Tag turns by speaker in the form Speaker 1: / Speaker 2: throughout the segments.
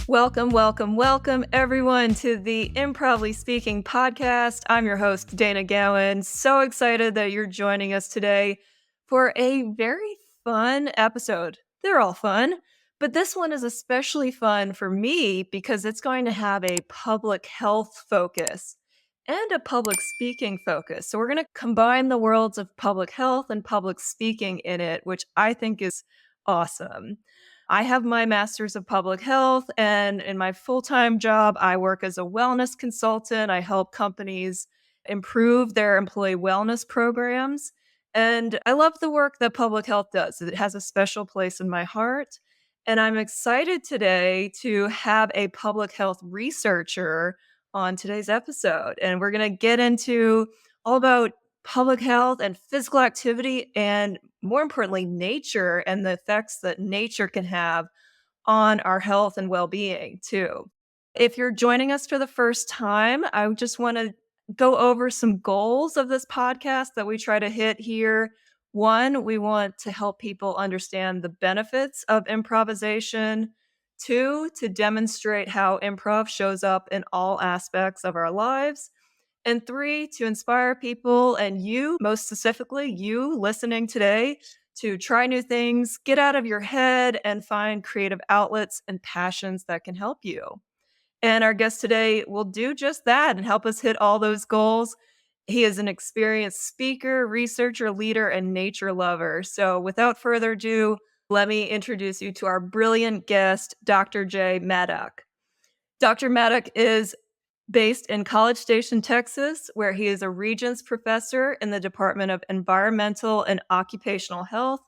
Speaker 1: Welcome, welcome, welcome, everyone, to the Improvly Speaking podcast. I'm your host, Dana Gowan. So excited that you're joining us today for a very fun episode. They're all fun, but this one is especially fun for me because it's going to have a public health focus and a public speaking focus. So we're going to combine the worlds of public health and public speaking in it, which I think is awesome. I have my master's of public health, and in my full-time job, I work as a wellness consultant. I help companies improve their employee wellness programs. And I love the work that public health does. It has a special place in my heart. And I'm excited today to have a public health researcher on today's episode. And we're going to get into all about public health and physical activity, and more importantly, nature and the effects that nature can have on our health and well-being too. If you're joining us for the first time, I just want to go over some goals of this podcast that we try to hit here. One, we want to help people understand the benefits of improvisation. Two, to demonstrate how improv shows up in all aspects of our lives. And three, to inspire people and you, most specifically, you listening today, to try new things, get out of your head, and find creative outlets and passions that can help you. And our guest today will do just that and help us hit all those goals. He is an experienced speaker, researcher, leader, and nature lover. So without further ado, let me introduce you to our brilliant guest, Dr. Jay Maddock. Dr. Maddock is based in College Station, Texas, where he is a Regents Professor in the Department of Environmental and Occupational Health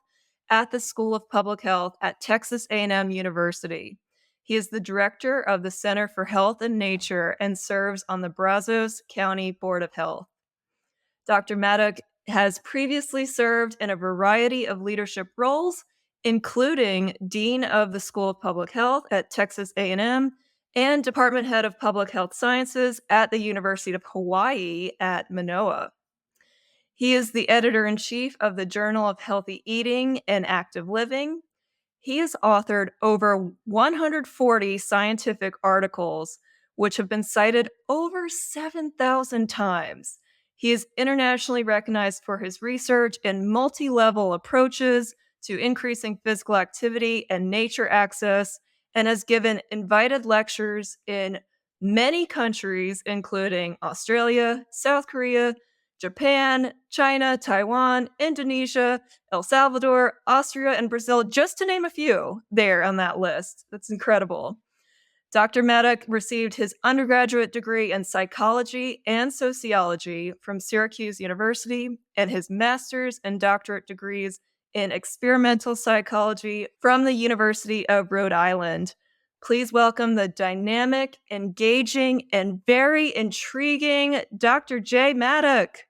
Speaker 1: at the School of Public Health at Texas A&M University. He is the director of the Center for Health and Nature and serves on the Brazos County Board of Health. Dr. Maddock has previously served in a variety of leadership roles, including Dean of the School of Public Health at Texas A&M and Department Head of Public Health Sciences at the University of Hawaii at Manoa. He is the editor-in-chief of the Journal of Healthy Eating and Active Living. He has authored over 140 scientific articles, which have been cited over 7,000 times. He is internationally recognized for his research in multi-level approaches to increasing physical activity and nature access, and has given invited lectures in many countries, including Australia, South Korea, Japan, China, Taiwan, Indonesia, El Salvador, Austria, and Brazil, just to name a few there on that list. That's incredible. Dr. Maddock received his undergraduate degree in psychology and sociology from Syracuse University and his master's and doctorate degrees in experimental psychology from the University of Rhode Island. Please welcome the dynamic, engaging, and very intriguing Dr. Jay Maddock.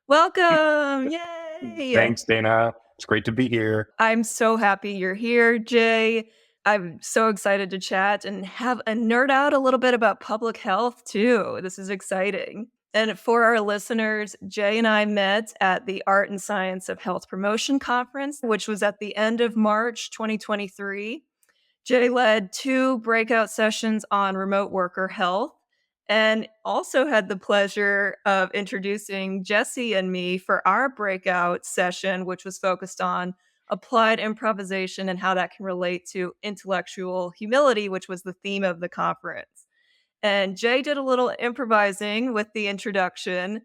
Speaker 1: Welcome! Yay!
Speaker 2: Thanks, Dana. It's great to be here.
Speaker 1: I'm so happy you're here, Jay. I'm so excited to chat and have a nerd out a little bit about public health, too. This is exciting. And for our listeners, Jay and I met at the Art and Science of Health Promotion Conference, which was at the end of March 2023. Jay led 2 breakout sessions on remote worker health and also had the pleasure of introducing Jesse and me for our breakout session, which was focused on applied improvisation and how that can relate to intellectual humility, which was the theme of the conference. And Jay did a little improvising with the introduction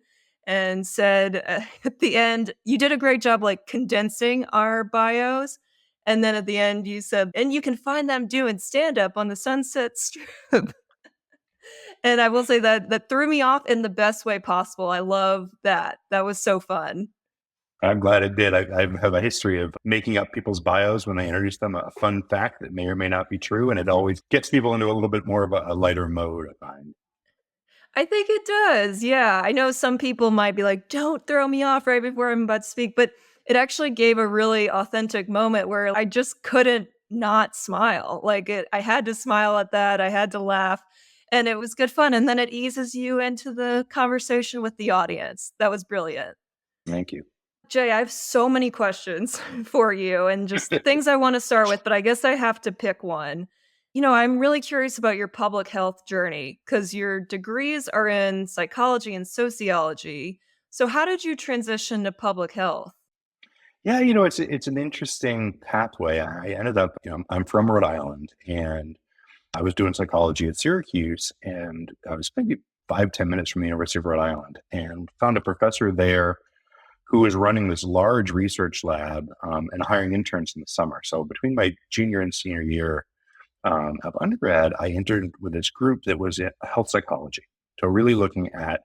Speaker 1: and said at the end, you did a great job like condensing our bios. And then at the end, you said, and you can find them doing stand-up on the Sunset Strip. And I will say that threw me off in the best way possible. I love that. That was so fun.
Speaker 2: I'm glad it did. I have a history of making up people's bios when I introduce them, a fun fact that may or may not be true. And it always gets people into a little bit more of a lighter mode, I find.
Speaker 1: I think it does. Yeah. I know some people might be like, don't throw me off right before I'm about to speak. But it actually gave a really authentic moment where I just couldn't not smile. I had to smile at that. I had to laugh. And it was good fun. And then it eases you into the conversation with the audience. That was brilliant.
Speaker 2: Thank you.
Speaker 1: Jay, I have so many questions for you and just things I want to start with, but I guess I have to pick one. I'm really curious about your public health journey because your degrees are in psychology and sociology. So, how did you transition to public health?
Speaker 2: Yeah, it's an interesting pathway. I ended up, I'm from Rhode Island, and I was doing psychology at Syracuse, and I was maybe 5, 10 minutes from the University of Rhode Island, and found a professor there who was running this large research lab and hiring interns in the summer. So between my junior and senior year of undergrad, I entered with this group that was in health psychology. So really looking at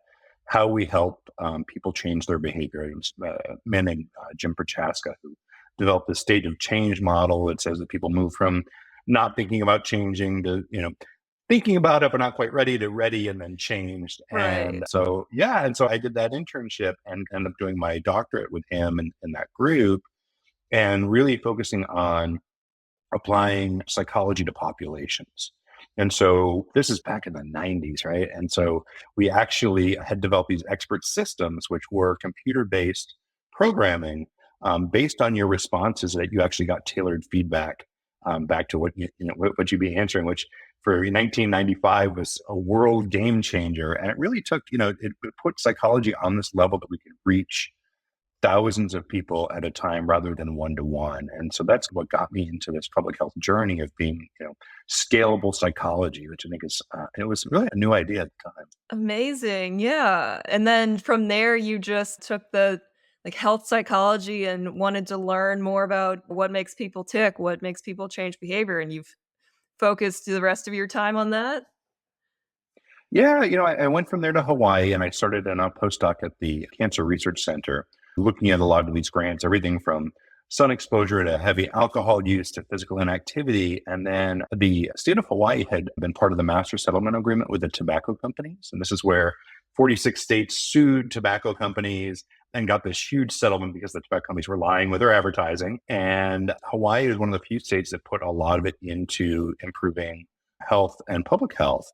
Speaker 2: how we help people change their behavior. It was a man named Jim Prochaska who developed this state of change model that says that people move from not thinking about changing to, thinking about it but not quite ready to ready and then changed. And
Speaker 1: Right.
Speaker 2: so, yeah, and so I did that internship and ended up doing my doctorate with him in that group and really focusing on applying psychology to populations. And so this is back in the 90s, right? And so we actually had developed these expert systems, which were computer based programming based on your responses that you actually got tailored feedback back to what you'd be answering, which for 1995 was a world game changer. And it really took, it put psychology on this level that we could reach thousands of people at a time rather than one to one. And so that's what got me into this public health journey of being, scalable psychology, which I think is, it was really a new idea at the time.
Speaker 1: Amazing. Yeah. And then from there, you just took the health psychology and wanted to learn more about what makes people tick, what makes people change behavior. And you've focused the rest of your time on that?
Speaker 2: Yeah, I went from there to Hawaii and I started in a postdoc at the Cancer Research Center, looking at a lot of these grants, everything from sun exposure to heavy alcohol use to physical inactivity. And then the state of Hawaii had been part of the master settlement agreement with the tobacco companies. And this is where 46 states sued tobacco companies and got this huge settlement because the tobacco companies were lying with their advertising. And Hawaii is one of the few states that put a lot of it into improving health and public health.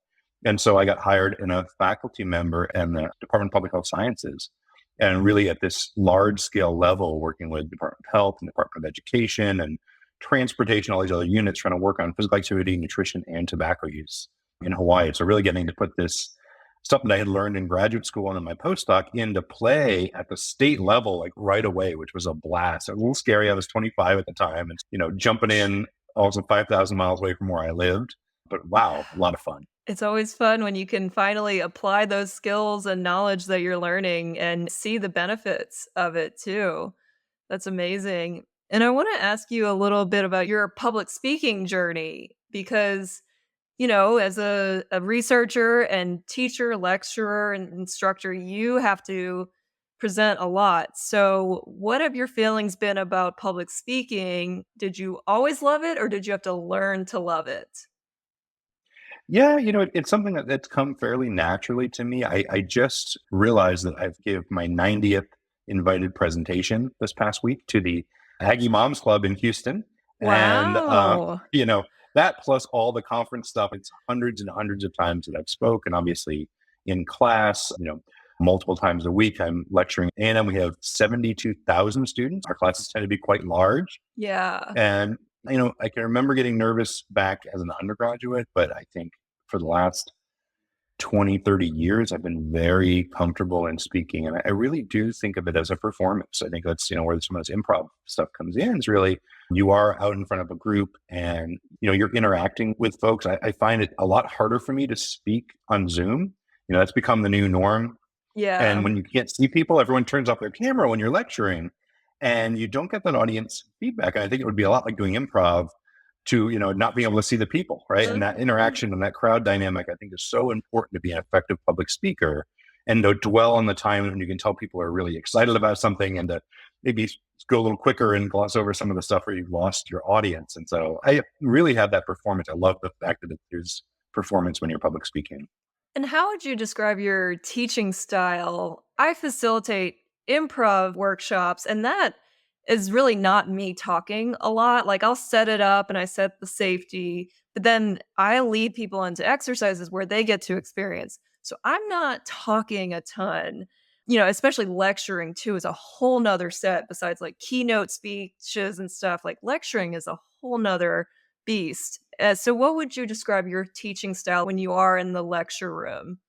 Speaker 2: And so I got hired in a faculty member in the Department of Public Health Sciences and really at this large scale level, working with Department of Health and Department of Education and transportation, all these other units trying to work on physical activity, nutrition, and tobacco use in Hawaii. So really getting to put this stuff that I had learned in graduate school and in my postdoc into play at the state level, like right away, which was a blast. It was a little scary. I was 25 at the time and, jumping in also 5,000 miles away from where I lived. But wow, a lot of fun.
Speaker 1: It's always fun when you can finally apply those skills and knowledge that you're learning and see the benefits of it too. That's amazing. And I want to ask you a little bit about your public speaking journey because, as a researcher and teacher, lecturer, and instructor, you have to present a lot. So, what have your feelings been about public speaking? Did you always love it or did you have to learn to love it?
Speaker 2: Yeah, it's something that's come fairly naturally to me. I just realized that I've gave my 90th invited presentation this past week to the Aggie Moms Club in Houston. And,
Speaker 1: Wow.
Speaker 2: that plus all the conference stuff, it's hundreds and hundreds of times that I've spoken, obviously in class, multiple times a week. I'm lecturing and we have 72,000 students. Our classes tend to be quite large.
Speaker 1: Yeah.
Speaker 2: And, I can remember getting nervous back as an undergraduate, but I think for the last 20, 30 years, I've been very comfortable in speaking. And I really do think of it as a performance. I think that's, where some of this improv stuff comes in is really you are out in front of a group and, you're interacting with folks. I find it a lot harder for me to speak on Zoom. That's become the new norm. And
Speaker 1: Yeah.
Speaker 2: when you can't see people, everyone turns off their camera when you're lecturing and you don't get that audience feedback. And I think it would be a lot like doing improv to, not being able to see the people, right? And that
Speaker 1: Mhm.
Speaker 2: interaction and that crowd dynamic, I think is so important to be an effective public speaker and to dwell on the time when you can tell people are really excited about something and to maybe go a little quicker and gloss over some of the stuff where you've lost your audience. And so I really have that performance. I love the fact that there's performance when you're public speaking.
Speaker 1: And how would you describe your teaching style? I facilitate improv workshops, and that is really not me talking a lot. Like, I'll set it up and I set the safety, but then I lead people into exercises where they get to experience. So I'm not talking a ton, especially lecturing too is a whole nother set besides like keynote speeches and stuff. Like, lecturing is a whole nother beast. So what would you describe your teaching style when you are in the lecture room?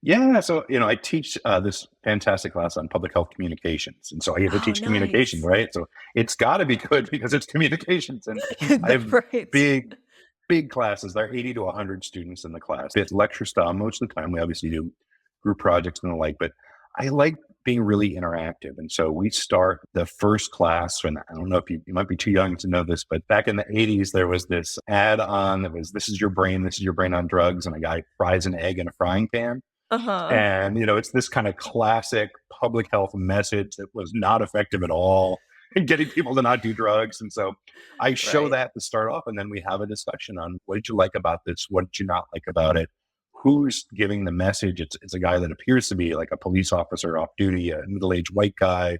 Speaker 2: Yeah, so I teach this fantastic class on public health communications, and so I get to
Speaker 1: Oh,
Speaker 2: teach communication,
Speaker 1: nice.
Speaker 2: right? So it's got to be good because it's communications, and I have
Speaker 1: Right.
Speaker 2: big classes. There are 80 to 100 students in the class. It's lecture style most of the time. We obviously do group projects and the like, but I like being really interactive. And so we start the first class, and I don't know if you might be too young to know this, but back in the 80s, there was this ad on that was, this is your brain on drugs, and a guy fries an egg in a frying pan.
Speaker 1: Uh-huh.
Speaker 2: And, it's this kind of classic public health message that was not effective at all in getting people to not do drugs. And so I show
Speaker 1: Right.
Speaker 2: that to start off, and then we have a discussion on what did you like about this? What did you not like about it? Who's giving the message? It's a guy that appears to be like a police officer off duty, a middle-aged white guy.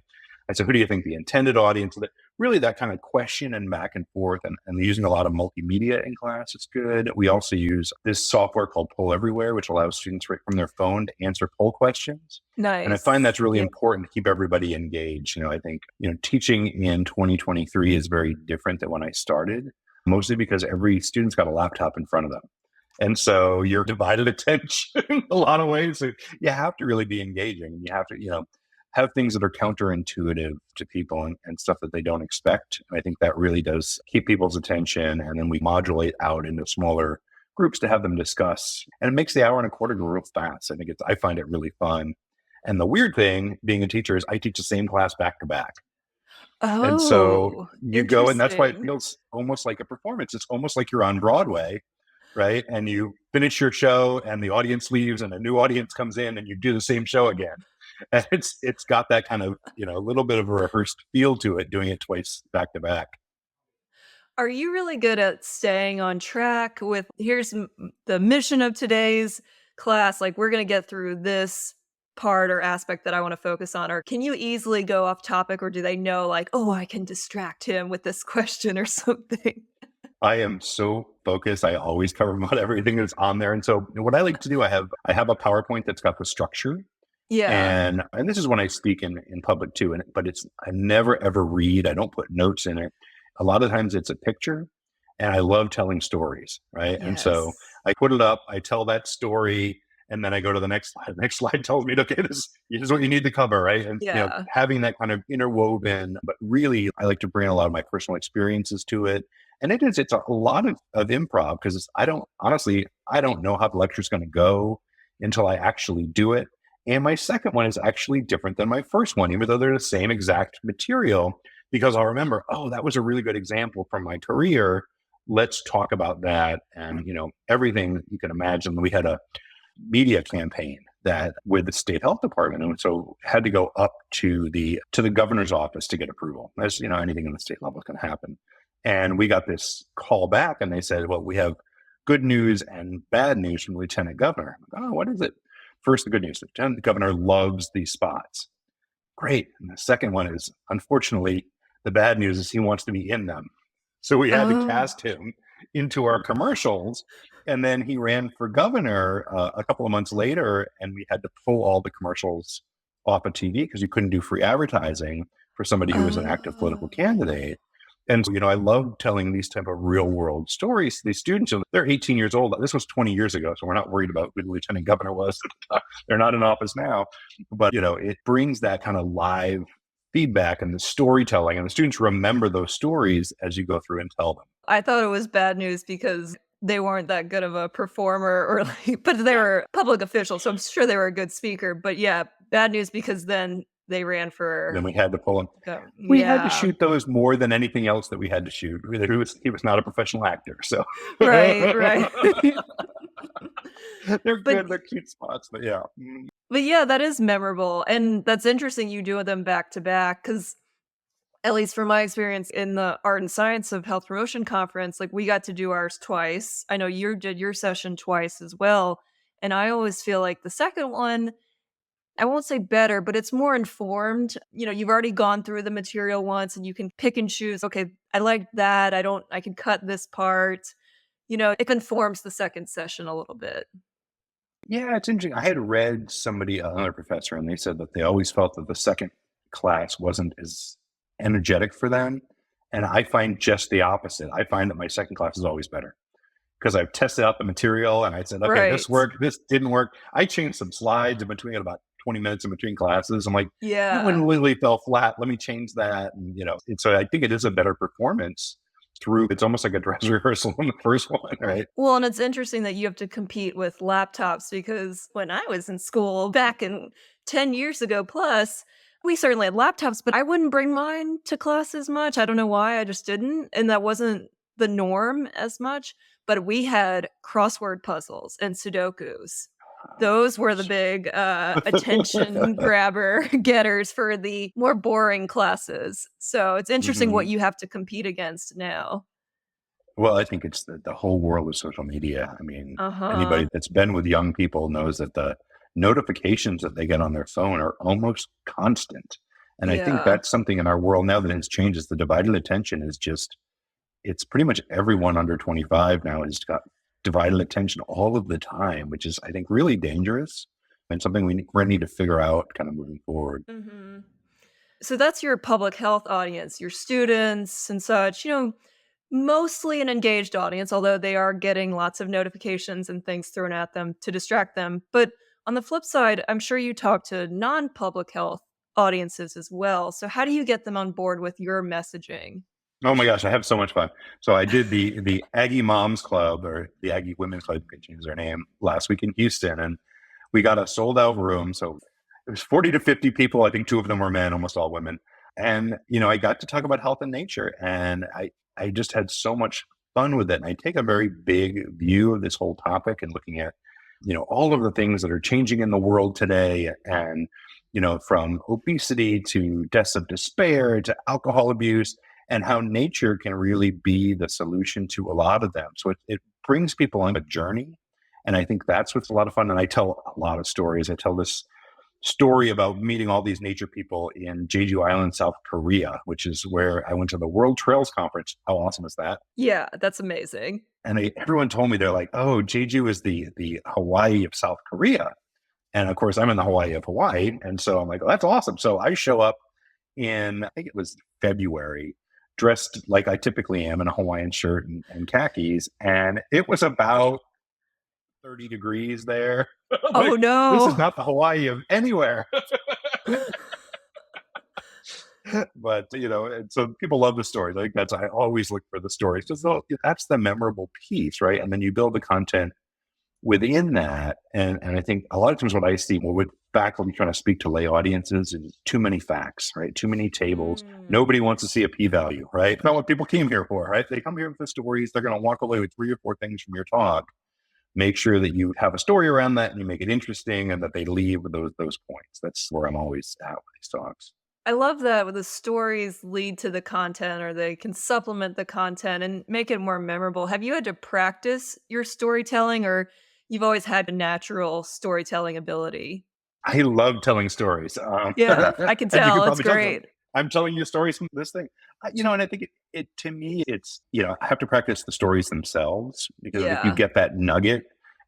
Speaker 2: I said, who do you think the intended audience? Really that kind of question and back and forth, and using a lot of multimedia in class. It's good. We also use this software called Poll Everywhere, which allows students right from their phone to answer poll questions. And I find
Speaker 1: Nice.
Speaker 2: that's really
Speaker 1: Yeah.
Speaker 2: important to keep everybody engaged. I think, teaching in 2023 is very different than when I started, mostly because every student's got a laptop in front of them. And so you're divided attention in a lot of ways. So you have to really be engaging. You have to, have things that are counterintuitive to people, and stuff that they don't expect. And I think that really does keep people's attention. And then we modulate out into smaller groups to have them discuss. And it makes the hour and a quarter go real fast. I find it really fun. And the weird thing being a teacher is I teach the same class back to back. And so
Speaker 1: Oh,
Speaker 2: you go, and that's why it
Speaker 1: interesting.
Speaker 2: feels almost like a performance. It's almost like you're on Broadway, right? And you finish your show and the audience leaves and a new audience comes in and you do the same show again. And it's got that kind of, a little bit of a rehearsed feel to it, doing it twice back to back.
Speaker 1: Are you really good at staying on track with here's the mission of today's class, like we're going to get through this part or aspect that I want to focus on, or can you easily go off topic, or do they know like, "Oh, I can distract him with this question or something?"
Speaker 2: I am so focused. I always cover about everything that's on there. And so what I like to do, I have a PowerPoint that's got the structure.
Speaker 1: Yeah.
Speaker 2: And this is when I speak in public too. But I never ever read. I don't put notes in it. A lot of times it's a picture, and I love telling stories, right? And so
Speaker 1: Yes.
Speaker 2: I put it up, I tell that story, and then I go to the next slide. The next slide tells me, okay, this is what you need to cover, right? And
Speaker 1: Yeah.
Speaker 2: having that kind of interwoven, but really I like to bring a lot of my personal experiences to it. And it's a lot of improv, because I don't know how the lecture is going to go until I actually do it. And my second one is actually different than my first one, even though they're the same exact material, because I'll remember, oh, that was a really good example from my career. Let's talk about that. And, everything you can imagine. We had a media campaign that with the state health department. And so had to go up to the governor's office to get approval. As anything in the state level can happen. And we got this call back, and they said, well, we have good news and bad news from the lieutenant governor. I'm like, oh, what is it? First, the good news: the lieutenant governor loves these spots. Great. And the second one is, unfortunately, the bad news is he wants to be in them. So we had to
Speaker 1: Oh.
Speaker 2: cast him into our commercials. And then he ran for governor a couple of months later, and we had to pull all the commercials off of TV because you couldn't do free advertising for somebody who was an active political
Speaker 1: Oh.
Speaker 2: candidate. And so, I love telling these type of real world stories to these students. They're 18 years old. This was 20 years ago, so we're not worried about who the lieutenant governor was. They're not in office now. But, it brings that kind of live feedback and the storytelling, and the students remember those stories as you go through and tell them.
Speaker 1: I thought it was bad news because they weren't that good of a performer or like but they were public officials, so I'm sure they were a good speaker, but yeah, bad news because then they ran for
Speaker 2: Then we had to pull him. We had to
Speaker 1: yeah.
Speaker 2: shoot those more than anything else that we had to shoot. He was not a professional actor, so
Speaker 1: Right, right.
Speaker 2: they're
Speaker 1: But
Speaker 2: good. They're cute spots, but yeah. Mm.
Speaker 1: but yeah, that is memorable, and that's interesting you do them back to back because at least from my experience in the Art and Science of Health Promotion Conference, like, we got to do ours twice. I know you did your session twice as well, and I always feel like the second one, I won't say better, but it's more informed. You've already gone through the material once and you can pick and choose, "Okay, I like that, I can cut this part." It informs the second session a little bit.
Speaker 2: Yeah, it's interesting. I had read another professor, and they said that they always felt that the second class wasn't as energetic for them. And I find just the opposite. I find that my second class is always better. because I've tested out the material and I said, okay, this
Speaker 1: Right.
Speaker 2: worked, this didn't work. I changed some slides in between about 20 minutes in between classes. I'm like, that
Speaker 1: Yeah.
Speaker 2: one literally fell flat. Let me change that. And, and so I think it is a better performance through, it's almost like a dress rehearsal in the first one, right?
Speaker 1: Well, and it's interesting that you have to compete with laptops because when I was in school back in 10 years ago plus, we certainly had laptops, but I wouldn't bring mine to class as much. I don't know why, I just didn't. And that wasn't the norm as much. But we had crossword puzzles and Sudokus. Those were the big attention grabber getters for the more boring classes. So it's interesting what
Speaker 2: Mhm.
Speaker 1: you have to compete against now.
Speaker 2: Well, I think it's the whole world of social media. I mean,
Speaker 1: Uh huh.
Speaker 2: anybody that's been with young people knows that the notifications that they get on their phone are almost constant. And I think
Speaker 1: Yeah.
Speaker 2: that's something in our world now that has changed is the divided attention is just, it's pretty much everyone under 25 now has got divided attention all of the time, which is, I think, really dangerous and something we need to figure out kind of moving forward.
Speaker 1: Mhm. So that's your public health audience, your students and such, mostly an engaged audience, although they are getting lots of notifications and things thrown at them to distract them. But on the flip side, I'm sure you talk to non public health audiences as well. So how do you get them on board with your messaging?
Speaker 2: Oh my gosh, I have so much fun. So I did the Aggie Moms Club or the Aggie Women's Club, you can change their name, last week in Houston, and we got a sold out room. So it was 40 to 50 people. I think two of them were men, almost all women. And I got to talk about health and nature, and I just had so much fun with it. And I take a very big view of this whole topic and looking at all of the things that are changing in the world today, and from obesity to deaths of despair to alcohol abuse, and how nature can really be the solution to a lot of them. So it brings people on a journey. And I think that's what's a lot of fun. And I tell a lot of stories. I tell this story about meeting all these nature people in Jeju Island, South Korea, which is where I went to the World Trails Conference. How awesome is that?
Speaker 1: Yeah, that's amazing.
Speaker 2: And everyone told me, they're like, oh, Jeju is the Hawaii of South Korea. And of course, I'm in the Hawaii of Hawaii. And so I'm like, oh, that's awesome. So I show up in, I think it was February, dressed like I typically am in a Hawaiian shirt and khakis. And it was about 30 degrees there. I'm
Speaker 1: Oh
Speaker 2: like, this is
Speaker 1: no.
Speaker 2: not the Hawaii of anywhere. But, and so people love the stories. I think I always look for the stories because that's the memorable piece, right? And then you build the content within that. And I think a lot of times what I see with faculty trying to speak to lay audiences is too many facts, right? Too many tables.
Speaker 1: Mm.
Speaker 2: Nobody wants to see a p-value, right? It's not what people came here for, right? They come here with the stories. They're going to walk away with 3 or 4 things from your talk. Make sure that you have a story around that and you make it interesting and that they leave with those points. That's where I'm always at with these talks.
Speaker 1: I love that when the stories lead to the content or they can supplement the content and make it more memorable. Have you had to practice your storytelling or you've always had a natural storytelling ability?
Speaker 2: I love telling stories.
Speaker 1: Yeah, I can
Speaker 2: As you
Speaker 1: tell.
Speaker 2: can
Speaker 1: It's
Speaker 2: probably tell,
Speaker 1: great.
Speaker 2: I'm telling you stories from this thing. And I think it to me, it's, I have to practice the stories themselves because I think you
Speaker 1: Yeah.
Speaker 2: get that nugget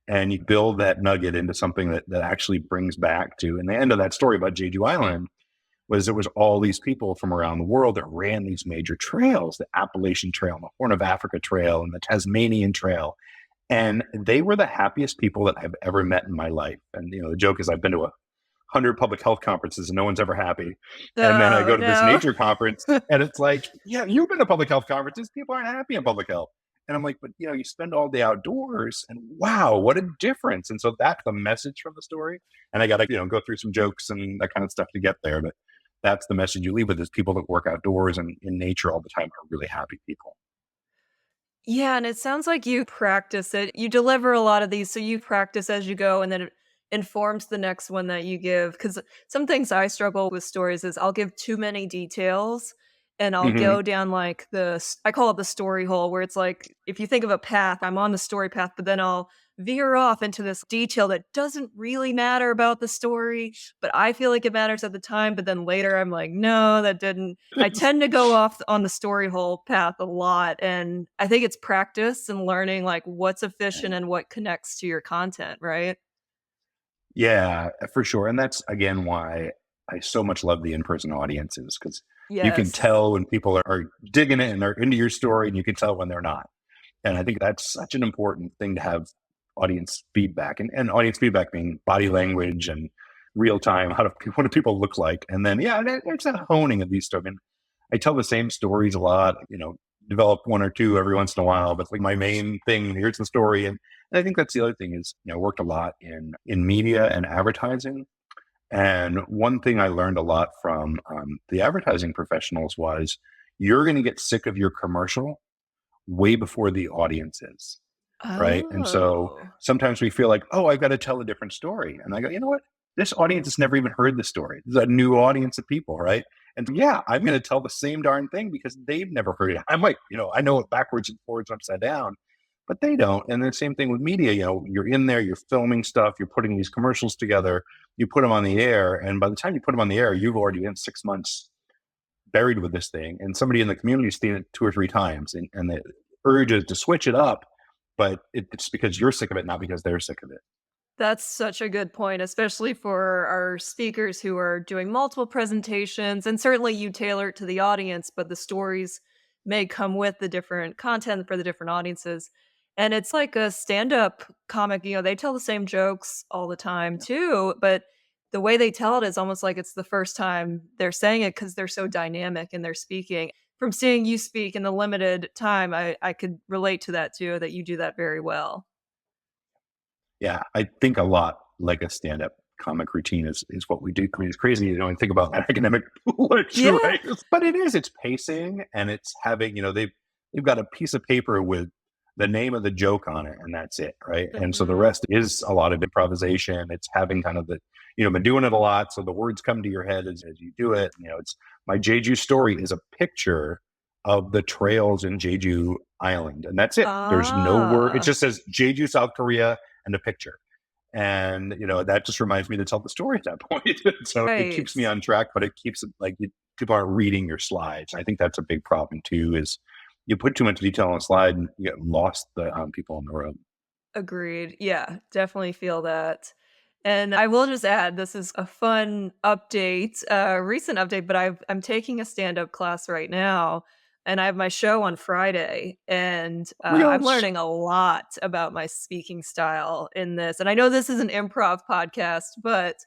Speaker 2: and you build that nugget into something that actually brings back to, and the end of that story about Jeju Island was there was all these people from around the world that ran these major trails, the Appalachian Trail, the Horn of Africa Trail, and the Tasmanian Trail. And they were the happiest people that I've ever met in my life. And the joke is I've been to 100 public health conferences and no one's ever happy. And then I
Speaker 1: Oh,
Speaker 2: go to this
Speaker 1: no.
Speaker 2: nature conference and it's like, yeah, you've been to public health conferences. People aren't happy in public health. And I'm like, but you spend all day outdoors and wow, what a difference. And so that's the message from the story. And I got to, go through some jokes and that kind of stuff to get there. But that's the message you leave with is people that work outdoors and in nature all the time are really happy people.
Speaker 1: Yeah, and it sounds like you practice it. You deliver a lot of these, so you practice as you go, and then it informs the next one that you give. Because some things I struggle with stories is I'll give too many details, and I'll
Speaker 2: Hmm.
Speaker 1: go down like I call it the story hole, where it's like if you think of a path, I'm on the story path, but then I'll veer off into this detail that doesn't really matter about the story, but I feel like it matters at the time. But then later, I'm like, no, that didn't. I tend to go off on the story hole path a lot, and I think it's practice and learning, like, what's efficient and what connects to your content, right?
Speaker 2: Yeah, for sure. And that's again why I so much love the in-person audiences because you can
Speaker 1: Yes.
Speaker 2: tell when people are digging it and they're into your story and you can tell when they're not. And I think that's such an important thing to have audience feedback, and audience feedback being body language and real time. What do people look like? And then, yeah, there's that honing of these stuff. And I tell the same stories a lot, develop one or two every once in a while, but like my main thing, here's the story. And I think that's the other thing is, I worked a lot in media and advertising. And one thing I learned a lot from the advertising professionals was you're going to get sick of your commercial way before the audience is. Right. And so
Speaker 1: Oh,
Speaker 2: sometimes we feel like, oh, I've got to tell a different story. And I go, you know what? This audience has never even heard the story. This is a new audience of people. Right. And yeah, I'm going to tell the same darn thing because they've never heard it. I might, I know it backwards and forwards, upside down, but they don't. And the same thing with media. You're in there, you're filming stuff, you're putting these commercials together, you put them on the air. And by the time you put them on the air, you've already been 6 months buried with this thing. And somebody in the community has seen it 2 or 3 times. And the urge is to switch it up, but it's because you're sick of it, not because they're sick of it.
Speaker 1: that's such a good point, especially for our speakers who are doing multiple presentations. And certainly you tailor it to the audience, but the stories may come with the different content for the different audiences. And it's like a stand up comic, they tell the same jokes all the time too, but the way they tell it is almost like it's the first time they're saying it because they're so dynamic and they're speaking. From seeing you speak in the limited time, I could relate to that too, that you do that very well.
Speaker 2: Yeah, I think a lot like a stand-up comic routine is what we do. I mean, it's crazy, and think about an academic lecture,
Speaker 1: Yeah.
Speaker 2: right? But it's pacing and it's having, they've got a piece of paper with the name of the joke on it, and that's it, right? And so the
Speaker 1: Mhm.
Speaker 2: rest is a lot of improvisation. It's having kind of been doing it a lot, so the words come to your head as you do it. It's my Jeju story is a picture of the trails in Jeju Island, and that's it. There's no word. It
Speaker 1: Ah,
Speaker 2: just says Jeju, South Korea, and a picture. And that just reminds me to tell the story at that point. So it
Speaker 1: right.
Speaker 2: keeps me on track, but it keeps it like people aren't reading your slides. I think that's a big problem too. Is you put too much detail on a slide and you get lost the people on the road.
Speaker 1: Agreed. Yeah, definitely feel that. And I will just add, this is a fun update, recent update, but I'm taking a stand-up class right now, and I have my show on Friday, and I'm
Speaker 2: Reels.
Speaker 1: learning a lot about my speaking style in this. And I know this is an improv podcast, but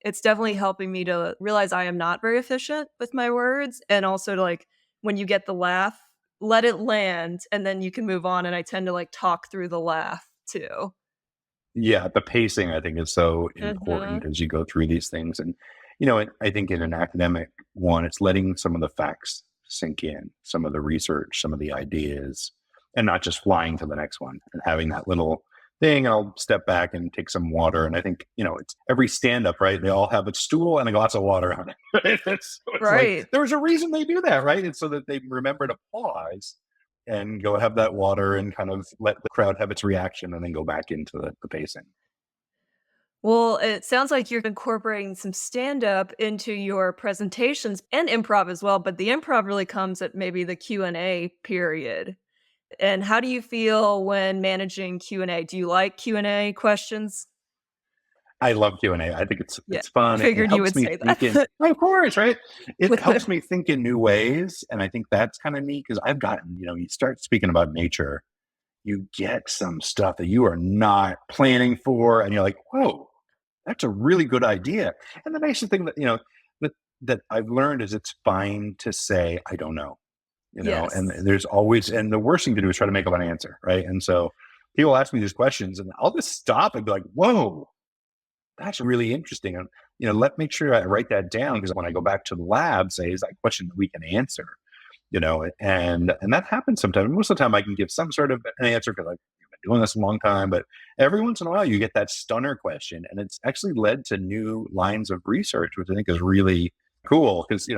Speaker 1: it's definitely helping me to realize I am not very efficient with my words, and also to like when you get the laugh, let it land, and then you can move on. And I tend to like talk through the laugh too.
Speaker 2: Yeah, the pacing I think is so
Speaker 1: Mhm.
Speaker 2: important as you go through these things. And I think in an academic one, it's letting some of the facts sink in, some of the research, some of the ideas, and not just flying to the next one and having that little thing. I'll step back and take some water. And I think it's every stand up, right? They all have a stool and a glass of water on it. Right? It's like
Speaker 1: Right.
Speaker 2: there's a reason they do that, right? It's so that they remember to pause and go have that water and kind of let the crowd have its reaction and then go back into the pacing.
Speaker 1: Well, it sounds like you're incorporating some stand up into your presentations and improv as well, but the improv really comes at maybe the Q&A period. And how do you feel when managing Q&A? Do you like Q&A questions?
Speaker 2: I love Q&A. I think it's
Speaker 1: Yeah.
Speaker 2: it's fun. It
Speaker 1: Figured you
Speaker 2: helps
Speaker 1: would
Speaker 2: me
Speaker 1: say
Speaker 2: think in,
Speaker 1: that.
Speaker 2: of course, right? It
Speaker 1: With the
Speaker 2: helps me think in new ways. And I think that's kind of neat because I've gotten, you start speaking about nature, you get some stuff that you are not planning for. And you're like, whoa, that's a really good idea. And the nice thing that, that I've learned is it's fine to say, I don't know, and
Speaker 1: Yes.
Speaker 2: there's always, and the worst thing to do is try to make up an answer. Right. And so people ask me these questions and I'll just stop and be like, whoa, that's really interesting. And, let make sure I write that down because when I go back to the lab, say, is that a question that we can answer? And that happens sometimes. Most of the time I can give some sort of an answer because I've been doing this a long time, but every once in a while you get that stunner question. And it's actually led to new lines of research, which I think is really cool because,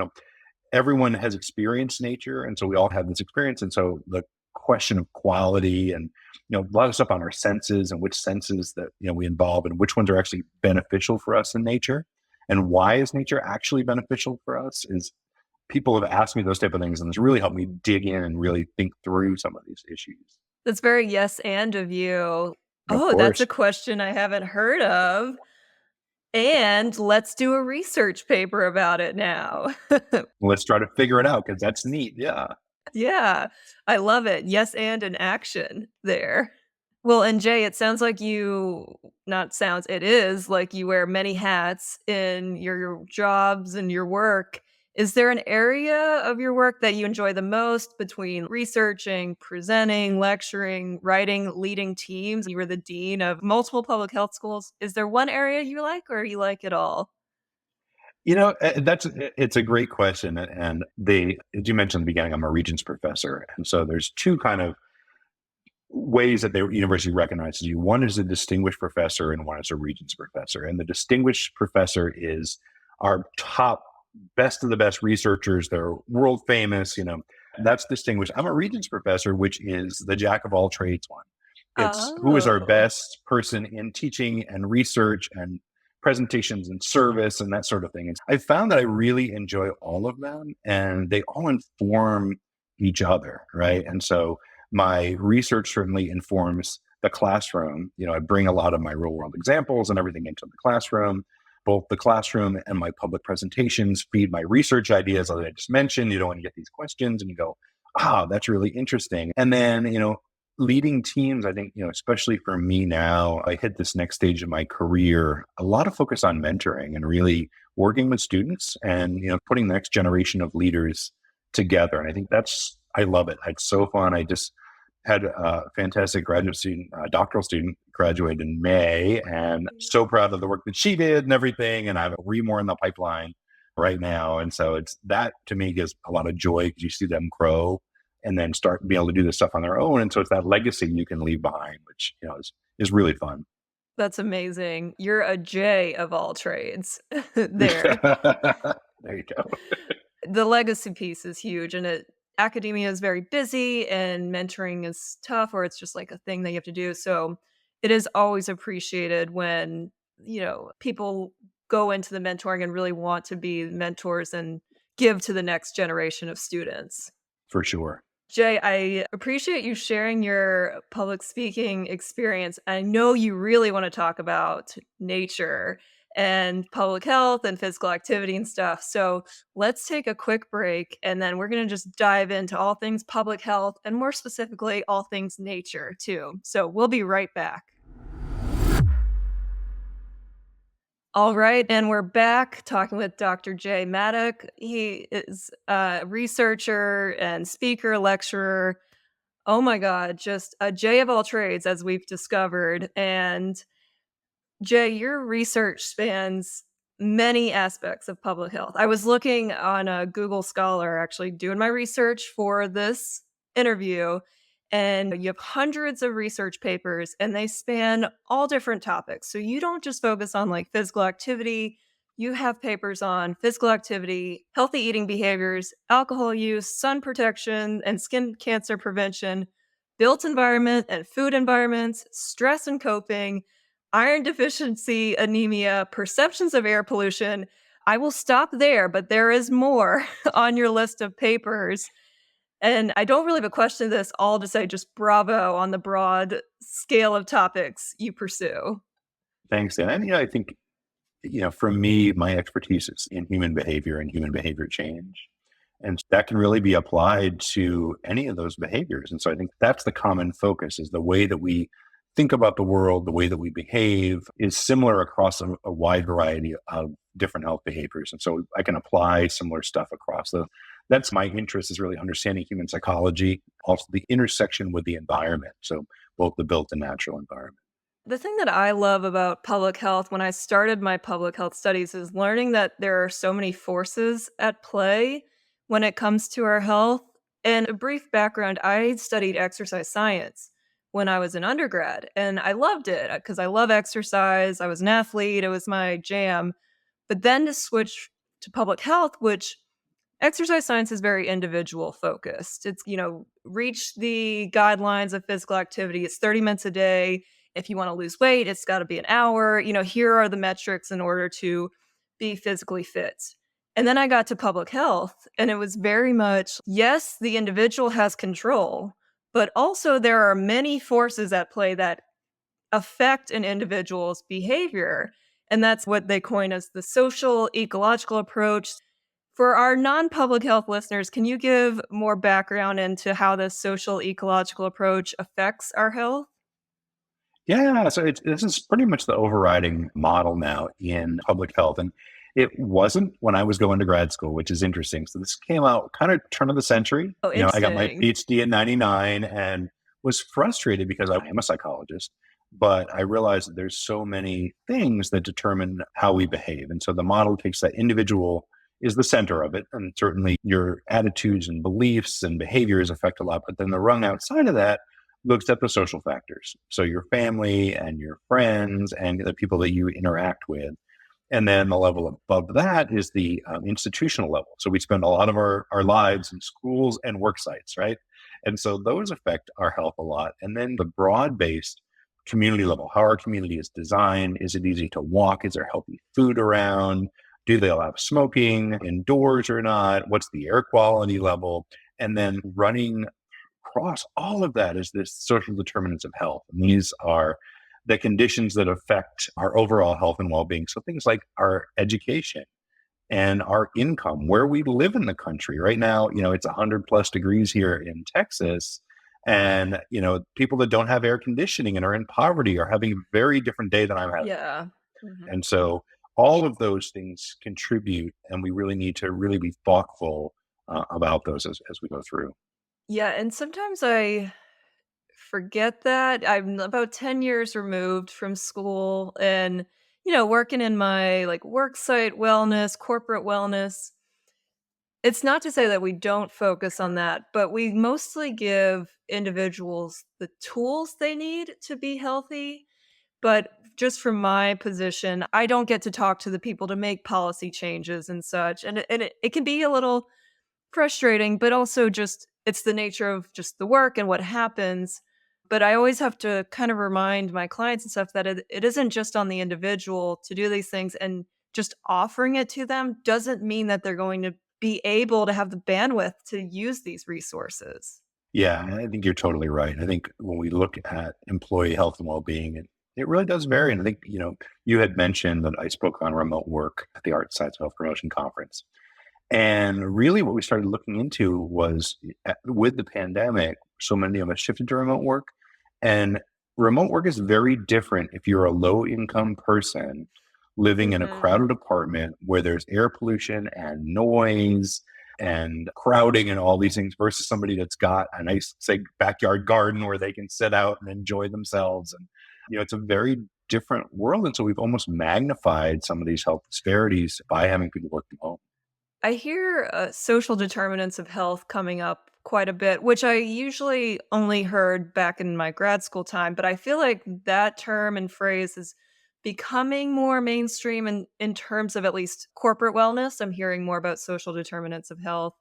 Speaker 2: everyone has experienced nature. And so we all have this experience. And so the question of quality and, a lot of stuff on our senses and which senses that, we involve and which ones are actually beneficial for us in nature and why is nature actually beneficial for us is people have asked me those type of things. And it's really helped me dig in and really think through some of these issues.
Speaker 1: That's very yes and of you.
Speaker 2: Of
Speaker 1: Oh, that's a
Speaker 2: course,
Speaker 1: question I haven't heard of. And let's do a research paper about it now.
Speaker 2: let's try to figure it out because that's neat. Yeah.
Speaker 1: Yeah, I love it. Yes, and an action there. Well, and Jay, it sounds like not sounds, it is like you wear many hats in your jobs and your work. Is there an area of your work that you enjoy the most between researching, presenting, lecturing, writing, leading teams? You were the dean of multiple public health schools. Is there one area you like or you like it all?
Speaker 2: It's a great question, and as you mentioned in the beginning, I'm a Regents professor, and so there's two kind of ways that the university recognizes you. One is a distinguished professor, and one is a Regents professor. And the distinguished professor is our top, best of the best researchers. They're world famous. That's distinguished. I'm a Regents professor, which is the jack of all trades one. It's who is our
Speaker 1: Oh.
Speaker 2: best person in teaching and research and presentations and service and that sort of thing. And I found that I really enjoy all of them, and they all inform each other, right? And so my research certainly informs the classroom. I bring a lot of my real world examples and everything into the classroom. Both the classroom and my public presentations feed my research ideas, as I just mentioned. When you get these questions and you go, that's really interesting. And then, leading teams, I think, especially for me now, I hit this next stage of my career, a lot of focus on mentoring and really working with students and, putting the next generation of leaders together. And I think I love it. It's so fun. I just had a fantastic graduate student, doctoral student graduate in May, and so proud of the work that she did and everything. And I have three more in the pipeline right now. And so it's that to me gives a lot of joy because you see them grow and then start being able to do this stuff on their own. And so it's that legacy you can leave behind, which, is really fun.
Speaker 1: That's amazing. You're a J of all trades there.
Speaker 2: There you go.
Speaker 1: The legacy piece is huge, and academia is very busy and mentoring is tough, or it's just like a thing that you have to do. So it is always appreciated when, people go into the mentoring and really want to be mentors and give to the next generation of students.
Speaker 2: For sure.
Speaker 1: Jay, I appreciate you sharing your public speaking experience. I know you really want to talk about nature and public health and physical activity and stuff. So let's take a quick break and then we're going to just dive into all things public health and more specifically, all things nature too. So we'll be right back. All right, and we're back talking with Dr. Jay Maddock. He is a researcher and speaker, lecturer. Oh my god, just a J of all trades, as we've discovered. And Jay, your research spans many aspects of public health. I was looking on a Google Scholar, actually doing my research for this interview, and you have hundreds of research papers, and they span all different topics. So you don't just focus on like physical activity. You have papers on physical activity, healthy eating behaviors, alcohol use, sun protection, and skin cancer prevention, built environment and food environments, stress and coping, iron deficiency anemia, perceptions of air pollution. I will stop there, but there is more on your list of papers. And I don't really have a question to this, all to say just bravo on the broad scale of topics you pursue.
Speaker 2: Thanks, Dan. And, I think, for me, my expertise is in human behavior and human behavior change. And that can really be applied to any of those behaviors. And so I think that's the common focus is the way that we think about the world, the way that we behave is similar across a wide variety of different health behaviors. And so I can apply similar stuff across that's my interest is really understanding human psychology, also the intersection with the environment. So both the built and natural environment.
Speaker 1: The thing that I love about public health when I started my public health studies is learning that there are so many forces at play when it comes to our health. And a brief background, I studied exercise science when I was an undergrad, and I loved it because I love exercise. I was an athlete, it was my jam. But then to switch to public health, which exercise science is very individual focused. It's, reach the guidelines of physical activity. It's 30 minutes a day. If you want to lose weight, it's got to be an hour. Here are the metrics in order to be physically fit. And then I got to public health, and it was very much, yes, the individual has control, but also there are many forces at play that affect an individual's behavior. And that's what they coin as the social ecological approach. For our non-public health listeners, can you give more background into how this social ecological approach affects our health?
Speaker 2: Yeah, so this is pretty much the overriding model now in public health. And it wasn't when I was going to grad school, which is interesting. So this came out kind of turn of the century.
Speaker 1: Oh,
Speaker 2: I got my
Speaker 1: interesting.
Speaker 2: PhD in 99 and was frustrated because I am a psychologist, but I realized that there's so many things that determine how we behave. And so the model takes that individual is the center of it. And certainly your attitudes and beliefs and behaviors affect a lot. But then the rung outside of that looks at the social factors. So your family and your friends and the people that you interact with. And then the level above that is the institutional level. So we spend a lot of our lives in schools and work sites, right? And so those affect our health a lot. And then the broad based community level, how our community is designed. Is it easy to walk? Is there healthy food around? Do they allow smoking indoors or not? What's the air quality level? And then running across all of that is this social determinants of health. And these are the conditions that affect our overall health and well-being. So things like our education and our income, where we live in the country. Right now, it's 100 plus degrees here in Texas. And, people that don't have air conditioning and are in poverty are having a very different day than I'm having.
Speaker 1: Yeah. Mhm.
Speaker 2: And so all of those things contribute, and we really need to really be thoughtful about those as we go through.
Speaker 1: Yeah, and sometimes I forget that. I'm about 10 years removed from school and, working in my, like, work site wellness, corporate wellness. It's not to say that we don't focus on that, but we mostly give individuals the tools they need to be healthy. But just from my position, I don't get to talk to the people to make policy changes and such. And it can be a little frustrating, but also just it's the nature of just the work and what happens. But I always have to kind of remind my clients and stuff that it isn't just on the individual to do these things, and just offering it to them doesn't mean that they're going to be able to have the bandwidth to use these resources.
Speaker 2: Yeah, I think you're totally right. I think when we look at employee health and well-being, it really does vary. And I think, you had mentioned that I spoke on remote work at the Art Science Health Promotion Conference. And really what we started looking into was with the pandemic, so many of us shifted to remote work. And remote work is very different if you're a low income person living in a
Speaker 1: Mhm.
Speaker 2: crowded apartment where there's air pollution and noise and crowding and all these things versus somebody that's got a nice, say, backyard garden where they can sit out and enjoy themselves. And, it's a very different world. And so we've almost magnified some of these health disparities by having people work from home.
Speaker 1: I hear social determinants of health coming up quite a bit, which I usually only heard back in my grad school time. But I feel like that term and phrase is becoming more mainstream in terms of at least corporate wellness. I'm hearing more about social determinants of health.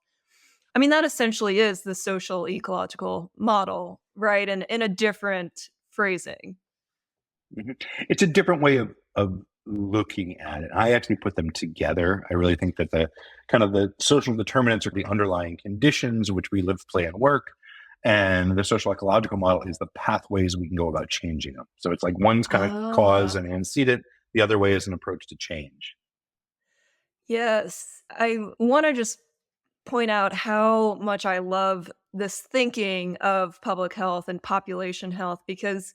Speaker 1: I mean, that essentially is the social ecological model, right? And in a different phrasing.
Speaker 2: Mhm. It's a different way of looking at it. I actually put them together. I really think that the kind of the social determinants are the underlying conditions which we live, play, and work. And the social ecological model is the pathways we can go about changing them. So it's like one's kind of cause
Speaker 1: Ah.
Speaker 2: and antecedent, the other way is an approach to change.
Speaker 1: Yes. I want to just point out how much I love this thinking of public health and population health because,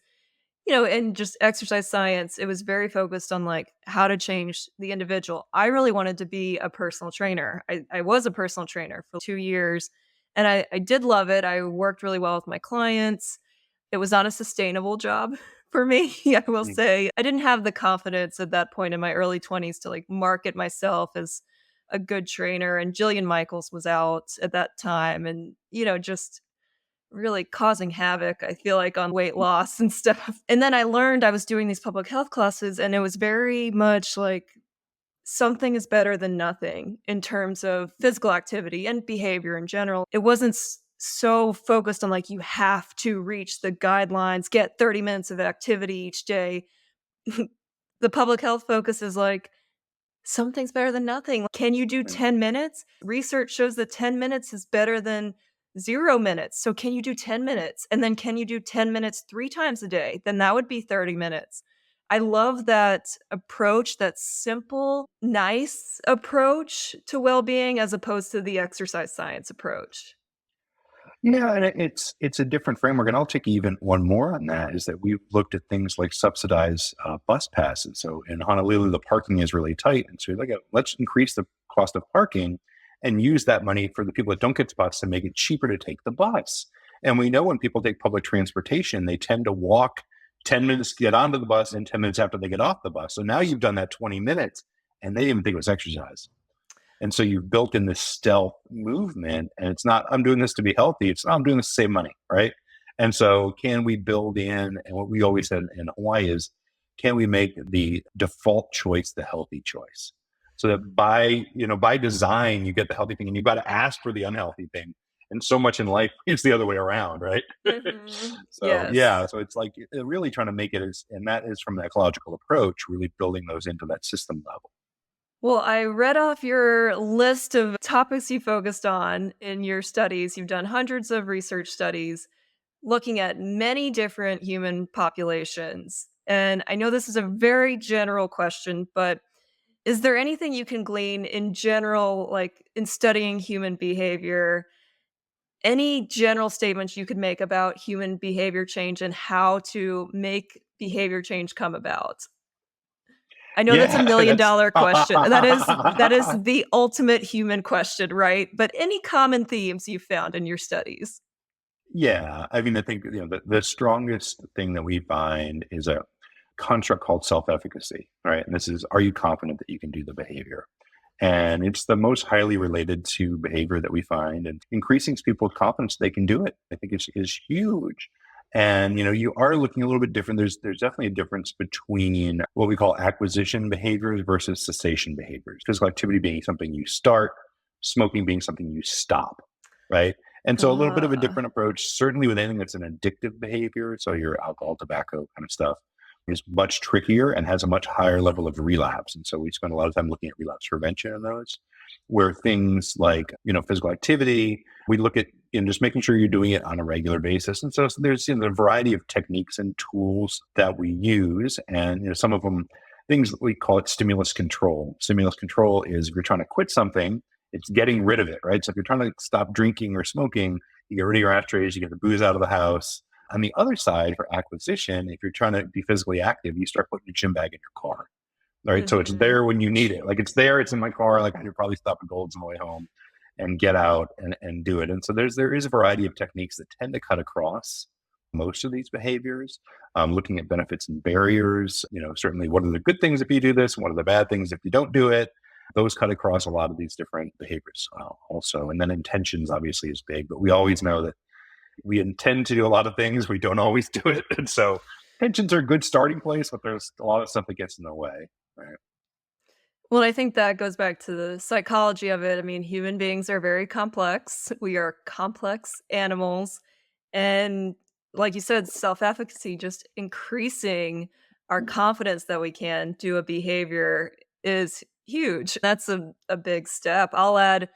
Speaker 1: in just exercise science, it was very focused on like how to change the individual. I really wanted to be a personal trainer. I was a personal trainer for 2 years and I did love it. I worked really well with my clients. It was not a sustainable job for me, I will
Speaker 2: Mm.
Speaker 1: say. I didn't have the confidence at that point in my early 20s to, like, market myself as a good trainer, and Jillian Michaels was out at that time and, just really causing havoc, I feel like, on weight loss and stuff. And then I learned I was doing these public health classes, and it was very much like something is better than nothing in terms of physical activity and behavior in general. It wasn't so focused on like you have to reach the guidelines, get 30 minutes of activity each day. The public health focus is like something's better than nothing. Can you do
Speaker 2: Mm.
Speaker 1: 10 minutes? Research shows that 10 minutes is better than 0 minutes. So can you do 10 minutes? And then can you do 10 minutes 3 times a day? Then that would be 30 minutes. I love that approach, that simple, nice approach to well-being as opposed to the exercise science approach.
Speaker 2: Yeah, and it's a different framework. And I'll take even one more on that is that we've looked at things like subsidized bus passes. So in Honolulu, the parking is really tight, and so we're like, let's increase the cost of parking and use that money for the people that don't get the bus to make it cheaper to take the bus. And we know when people take public transportation, they tend to walk 10 minutes to get onto the bus and 10 minutes after they get off the bus. So now you've done that 20 minutes, and they didn't even think it was exercise. And so you've built in this stealth movement, and it's not, I'm doing this to be healthy. It's not, I'm doing this to save money, right? And so can we build in, and what we always said in Hawaii is, can we make the default choice the healthy choice? So that by design, you get the healthy thing and you've got to ask for the unhealthy thing. And so much in life is the other way around, right?
Speaker 1: Mhm.
Speaker 2: So
Speaker 1: Yes.
Speaker 2: yeah, so it's like really trying to make it as, and that is from the ecological approach, really building those into that system level.
Speaker 1: Well, I read off your list of topics you focused on in your studies. You've done hundreds of research studies looking at many different human populations. And I know this is a very general question, but is there anything you can glean in general, like in studying human behavior? Any general statements you could make about human behavior change and how to make behavior change come about? I know that's a
Speaker 2: Yeah, that's
Speaker 1: $1,000,000 question. That is the ultimate human question, right? But any common themes you found in your studies?
Speaker 2: yeah. I mean, I think the strongest thing that we find is a construct called self-efficacy, right? And this is, are you confident that you can do the behavior? And it's the most highly related to behavior that we find, and increasing people's confidence they can do it. I think is huge. And you are looking a little bit different. There's definitely a difference between what we call acquisition behaviors versus cessation behaviors. Physical activity being something you start, smoking being something you stop, right? And so a little bit of a
Speaker 1: Ah,
Speaker 2: different approach, certainly with anything that's an addictive behavior. So your alcohol, tobacco kind of stuff is much trickier and has a much higher level of relapse. And so we spend a lot of time looking at relapse prevention in those, where things like, physical activity, we look at just making sure you're doing it on a regular basis. And so there's a variety of techniques and tools that we use. And some of them, things we call it stimulus control. Stimulus control is if you're trying to quit something, it's getting rid of it, right? So if you're trying to stop drinking or smoking, you get rid of your ashtrays, you get the booze out of the house. On the other side, for acquisition, if you're trying to be physically active, you start putting your gym bag in your car. All right. So it's
Speaker 1: mhm.
Speaker 2: there when you need it. Like it's there, it's in my car. Like I could probably stop at Gold's on the way home and get out and do it. And so there is a variety of techniques that tend to cut across most of these behaviors, looking at benefits and barriers. Certainly what are the good things if you do this? What are the bad things if you don't do it? Those cut across a lot of these different behaviors also. And then intentions obviously is big, but we always know that we intend to do a lot of things. We don't always do it. And so intentions are a good starting place, but there's a lot of stuff that gets in the way. Right.
Speaker 1: Well, I think that goes back to the psychology of it. I mean, human beings are very complex. We are complex animals. And like you said, self efficacy, just increasing our confidence that we can do a behavior is huge. That's a big step. I'll add,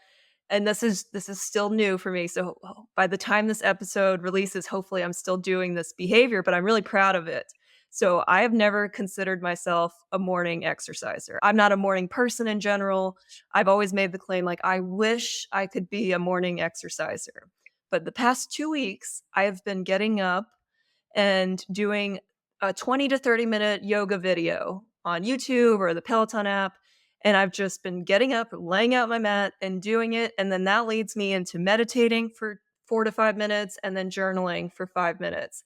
Speaker 1: and this is still new for me. So by the time this episode releases, hopefully I'm still doing this behavior, but I'm really proud of it. So I have never considered myself a morning exerciser. I'm not a morning person in general. I've always made the claim like I wish I could be a morning exerciser. But the past 2 weeks, I have been getting up and doing a 20 to 30-minute yoga video on YouTube or the Peloton app. And I've just been getting up, laying out my mat, and doing it. And then that leads me into meditating for 4 to 5 minutes and then journaling for 5 minutes.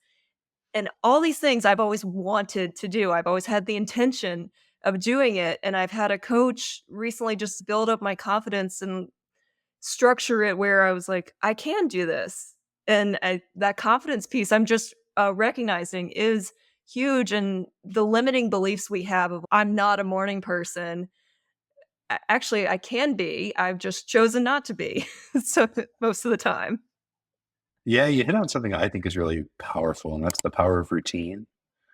Speaker 1: And all these things I've always wanted to do. I've always had the intention of doing it. And I've had a coach recently just build up my confidence and structure it where I was like, I can do this. And that confidence piece, I'm just recognizing is huge. And the limiting beliefs we have of I'm not a morning person. Actually, I can be. I've just chosen not to be. So most of the time.
Speaker 2: Yeah, you hit on something I think is really powerful, and that's the power of routine.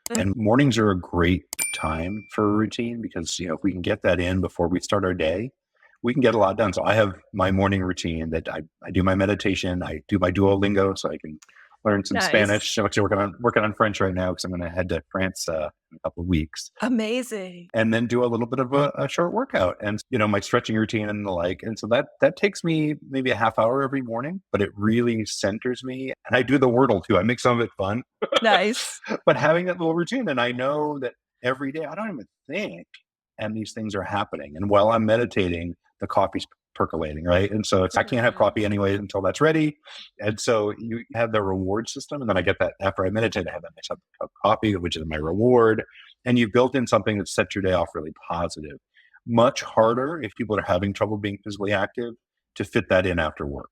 Speaker 1: Mhm.
Speaker 2: And mornings are a great time for a routine because, if we can get that in before we start our day, we can get a lot done. So I have my morning routine that I do my meditation, I do my Duolingo so I can learn some
Speaker 1: Nice.
Speaker 2: Spanish. I'm actually working on French right now because I'm going to head to France in a couple of weeks,
Speaker 1: Amazing.
Speaker 2: and then do a little bit of a short workout and my stretching routine and the like. And so that takes me maybe a half hour every morning, but it really centers me. And I do the Wordle too. I make some of it fun,
Speaker 1: Nice.
Speaker 2: but having that little routine, and I know that every day I don't even think, and these things are happening. And while I'm meditating, the coffee's percolating, right? And so I can't have
Speaker 1: Mhm.
Speaker 2: coffee anyway until that's ready. And so you have the reward system, and then I get that after I meditate, I have that nice cup of coffee, which is my reward. And you've built in something that sets your day off really positive. Much harder if people are having trouble being physically active to fit that in after work.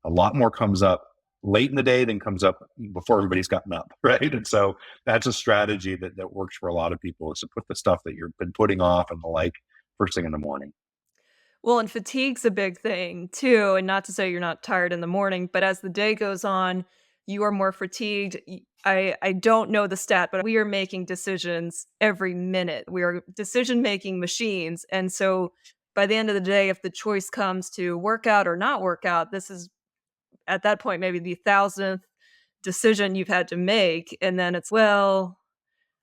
Speaker 2: A lot more comes up late in the day than comes up before everybody's gotten up, right? And so that's a strategy that works for a lot of people, is to put the stuff that you've been putting off and the like first thing in the morning.
Speaker 1: Well, and fatigue's a big thing too, and not to say you're not tired in the morning, but as the day goes on, you are more fatigued. I don't know the stat, but we are making decisions every minute. We are decision-making machines, and so by the end of the day, if the choice comes to work out or not work out, this is at that point maybe the 1,000th decision you've had to make, and then it's, "Well,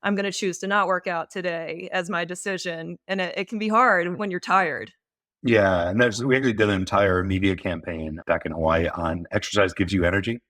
Speaker 1: I'm gonna choose to not work out today," as my decision, and it can be hard when you're tired.
Speaker 2: Yeah, and we actually did an entire media campaign back in Hawaii on exercise gives you energy.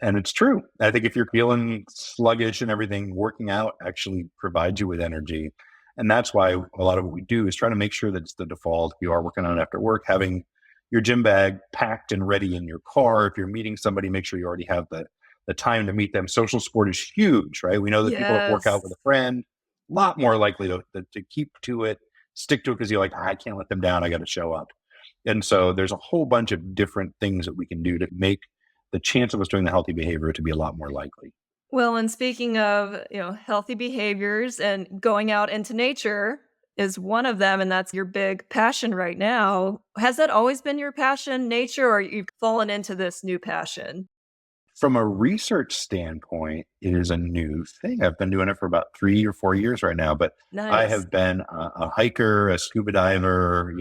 Speaker 2: And it's true. I think if you're feeling sluggish and everything, working out actually provides you with energy. And that's why a lot of what we do is try to make sure that it's the default. If you are working on it after work, having your gym bag packed and ready in your car. If you're meeting somebody, make sure you already have the time to meet them. Social sport is huge, right? We know that people that work out with
Speaker 1: Yes.
Speaker 2: a friend, a lot more likely to keep to it, stick to it because you're like, I can't let them down. I got to show up. And so there's a whole bunch of different things that we can do to make the chance of us doing the healthy behavior to be a lot more likely.
Speaker 1: Well, and speaking of, healthy behaviors and going out into nature is one of them, and that's your big passion right now. Has that always been your passion, nature, or you've fallen into this new passion?
Speaker 2: From a research standpoint, it is a new thing. I've been doing it for about 3 or 4 years right now, but I
Speaker 1: Nice.
Speaker 2: have been a hiker, a scuba diver,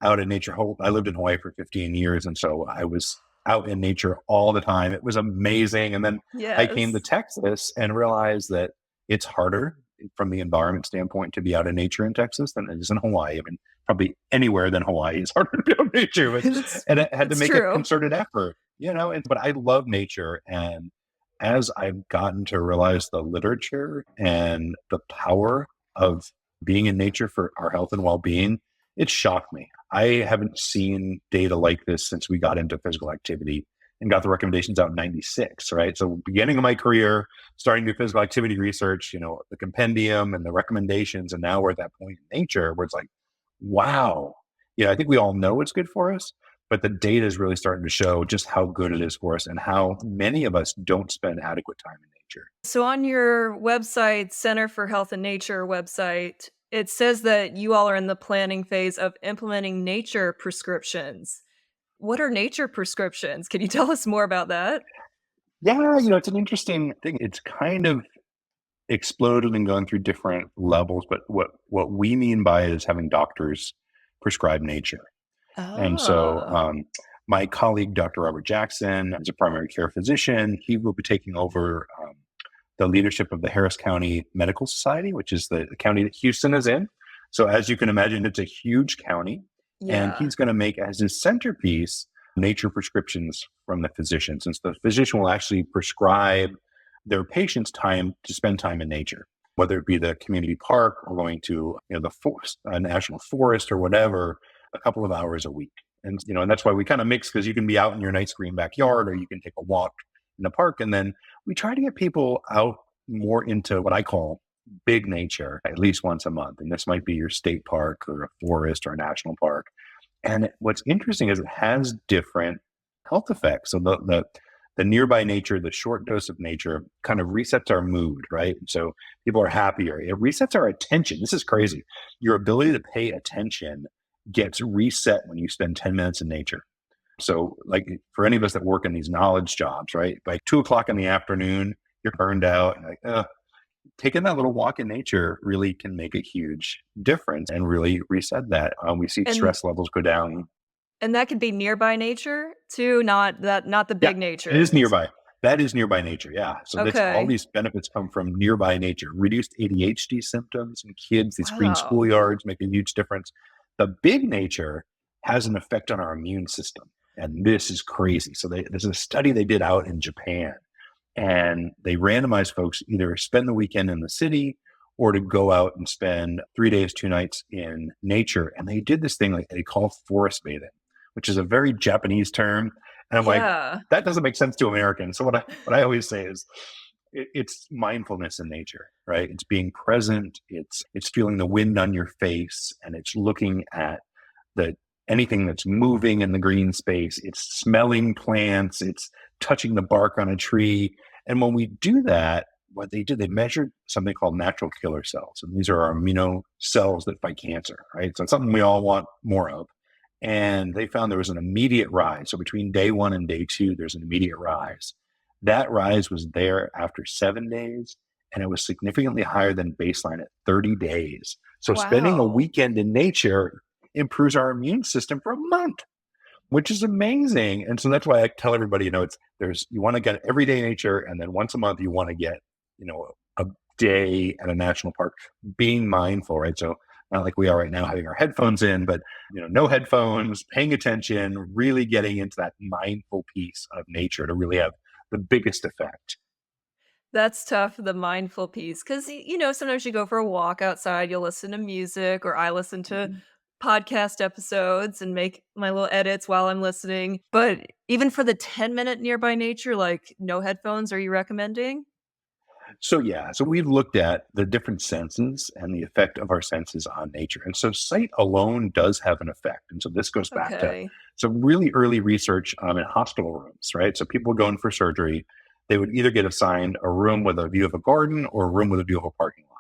Speaker 2: out in nature. I lived in Hawaii for 15 years. And so I was out in nature all the time. It was amazing. And then I came to
Speaker 1: Yes.
Speaker 2: Texas and realized that it's harder from the environment standpoint to be out in nature in Texas than it is in Hawaii. I mean, probably anywhere than Hawaii is harder to be out in nature, but
Speaker 1: It's
Speaker 2: and I had to
Speaker 1: it's
Speaker 2: make a
Speaker 1: true.
Speaker 2: concerted effort, but I love nature. And as I've gotten to realize the literature and the power of being in nature for our health and well-being, it shocked me. I haven't seen data like this since we got into physical activity and got the recommendations out in 96, right? So beginning of my career, starting to do physical activity research, the compendium and the recommendations. And now we're at that point in nature where it's like, wow. I think we all know it's good for us, but the data is really starting to show just how good it is for us and how many of us don't spend adequate time in nature.
Speaker 1: So on your website, Center for Health and Nature website, it says that you all are in the planning phase of implementing nature prescriptions. What are nature prescriptions? Can you tell us more about that?
Speaker 2: Yeah, it's an interesting thing. It's kind of exploded and gone through different levels, but what we mean by it is having doctors prescribe nature. And so
Speaker 1: Ah,
Speaker 2: my colleague, Dr. Robert Jackson, is a primary care physician. He will be taking over the leadership of the Harris County Medical Society, which is the county that Houston is in. So as you can imagine, it's a huge county. And
Speaker 1: yeah.
Speaker 2: he's going to make as his centerpiece nature prescriptions from the physician, since the physician will actually prescribe their patients time to spend time in nature, whether it be the community park or going to the forest, a national forest or whatever, a couple of hours a week. And that's why we kind of mix, because you can be out in your nice green backyard or you can take a walk in the park. And then we try to get people out more into what I call big nature at least once a month. And this might be your state park or a forest or a national park. And what's interesting is it has different health effects. So the nearby nature, the short dose of nature kind of resets our mood, right? So people are happier. It resets our attention. This is crazy. Your ability to pay attention gets reset when you spend 10 minutes in nature. So, like for any of us that work in these knowledge jobs, right? By 2 o'clock in the afternoon, you're burned out. And taking that little walk in nature really can make a huge difference and really reset that. We see
Speaker 1: And
Speaker 2: stress levels go down.
Speaker 1: and that could be nearby nature too, not the
Speaker 2: Yeah,
Speaker 1: big
Speaker 2: it
Speaker 1: nature.
Speaker 2: is nearby. That is nearby nature, yeah. So that's all
Speaker 1: Okay.
Speaker 2: these benefits come from nearby nature. Reduced ADHD symptoms in kids, these green
Speaker 1: Wow.
Speaker 2: schoolyards make a huge difference. The big nature has an effect on our immune system. And this is crazy. So there's a study they did out in Japan, and they randomized folks either spend the weekend in the city or to go out and spend 3 days, 2 nights in nature. And they did this thing like they call forest bathing, which is a very Japanese term. And I'm like,
Speaker 1: Yeah.
Speaker 2: that doesn't make sense to Americans. So what I always say is it's mindfulness in nature, right? It's being present. It's feeling the wind on your face, and it's looking at the anything that's moving in the green space. It's smelling plants. It's touching the bark on a tree. And when we do that, what they did, they measured something called natural killer cells. And these are our amino cells that fight cancer, right? So it's something we all want more of. And they found there was an immediate rise. So between day one and day two, there's an immediate rise. That rise was there after 7 days, and it was significantly higher than baseline at 30 days. So spending a
Speaker 1: Wow.
Speaker 2: weekend in nature improves our immune system for a month, which is amazing. And so that's why I tell everybody, you want to get everyday nature, and then once a month you want to get, a day at a national park, being mindful, right? So not like we are right now having our headphones in, but no headphones, paying attention, really getting into that mindful piece of nature to really have the biggest effect.
Speaker 1: That's tough, the mindful piece, 'cause, sometimes you go for a walk outside, you'll listen to music, or I listen to
Speaker 2: Mhm.
Speaker 1: podcast episodes and make my little edits while I'm listening, but even for the 10-minute nearby nature, like, no headphones, are you recommending?
Speaker 2: So yeah, so we've looked at the different senses and the effect of our senses on nature. And so sight alone does have an effect. And so this goes back to
Speaker 1: Okay.
Speaker 2: some really early research in hospital rooms, right? So people going for surgery, they would either get assigned a room with a view of a garden or a room with a view of a parking lot.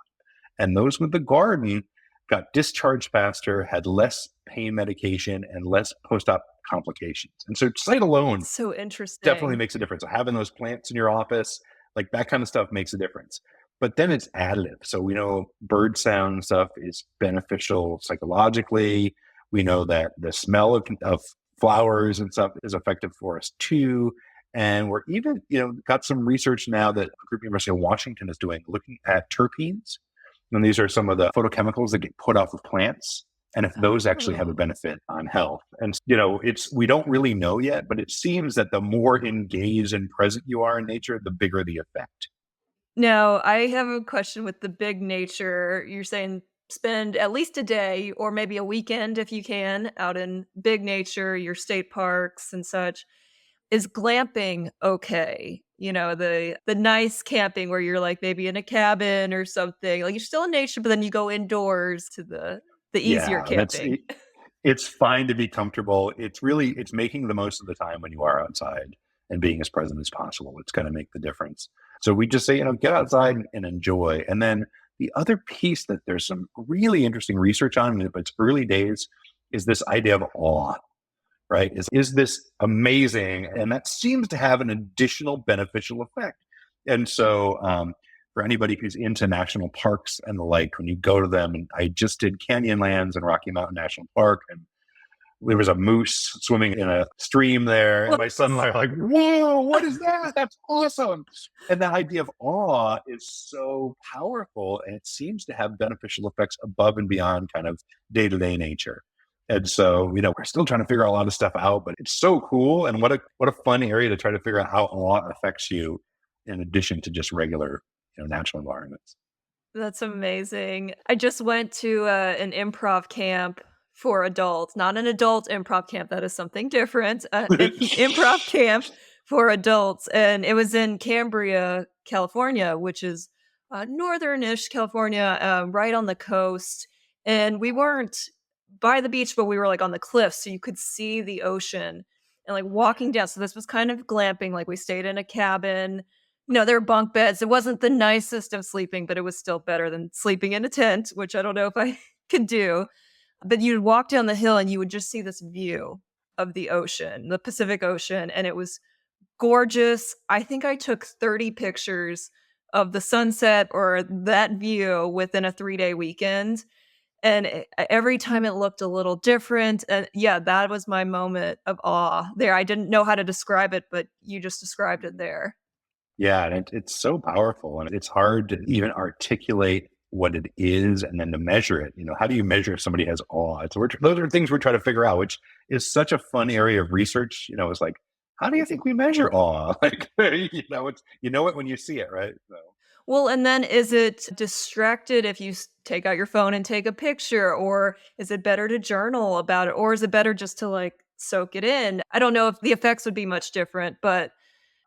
Speaker 2: And those with the garden got discharged faster, had less pain medication, and less post-op complications. And so sight alone
Speaker 1: So
Speaker 2: definitely
Speaker 1: interesting.
Speaker 2: makes a difference. So having those plants in your office, like that kind of stuff makes a difference. But then it's additive. So we know bird sound stuff is beneficial psychologically. We know that the smell of flowers and stuff is effective for us too. And we're even, got some research now that a group at University of Washington is doing, looking at terpenes. And these are some of the photochemicals that get put off of plants, and if those actually have a
Speaker 1: Oh.
Speaker 2: benefit on health. And it's we don't really know yet, but it seems that the more engaged and present you are in nature, the bigger the effect.
Speaker 1: Now, I have a question with the big nature. You're saying spend at least a day or maybe a weekend if you can out in big nature, your state parks and such. Is glamping okay? The nice camping where you're, like, maybe in a cabin or something, like, you're still in nature, but then you go indoors to the easier
Speaker 2: Yeah,
Speaker 1: camping.
Speaker 2: it's fine to be comfortable. It's making the most of the time when you are outside and being as present as possible. It's going to make the difference. So we just say, get outside and enjoy. And then the other piece that there's some really interesting research on, but it's early days, is this idea of awe, right? Is this amazing? And that seems to have an additional beneficial effect. And so, for anybody who's into national parks and the like, when you go to them, and I just did Canyonlands and Rocky Mountain National Park, and there was a moose swimming in a stream there, and my son and I are like, "Whoa, what is that? That's awesome!" And the idea of awe is so powerful, and it seems to have beneficial effects above and beyond kind of day to day nature. And so, we're still trying to figure a lot of stuff out, but it's so cool, and what a fun area to try to figure out how awe affects you, in addition to just regular, natural environments.
Speaker 1: That's amazing. I just went to, an improv camp for adults, not an adult improv camp, that is something different, an improv camp for adults, and it was in Cambria, California, which is, northern-ish California, right on the coast, and we weren't by the beach, but we were, like, on the cliffs, so you could see the ocean and, like, walking down, so this was kind of glamping, like, we stayed in a cabin. No, there were bunk beds. It wasn't the nicest of sleeping, but it was still better than sleeping in a tent, which I don't know if I could do. But you'd walk down the hill and you would just see this view of the ocean, the Pacific Ocean, and it was gorgeous. I think I took 30 pictures of the sunset or that view within a 3-day weekend, and every time it looked a little different, and yeah, that was my moment of awe there. I didn't know how to describe it, but you just described it there.
Speaker 2: Yeah, and it's so powerful, and it's hard to even articulate what it is and then to measure it. How do you measure if somebody has awe? Those are things we're trying to figure out, which is such a fun area of research. It's like, how do you think we measure awe? Like, it when you see it, right? So.
Speaker 1: Well, and then is it distracted if you take out your phone and take a picture, or is it better to journal about it, or is it better just to like soak it in? I don't know if the effects would be much different, but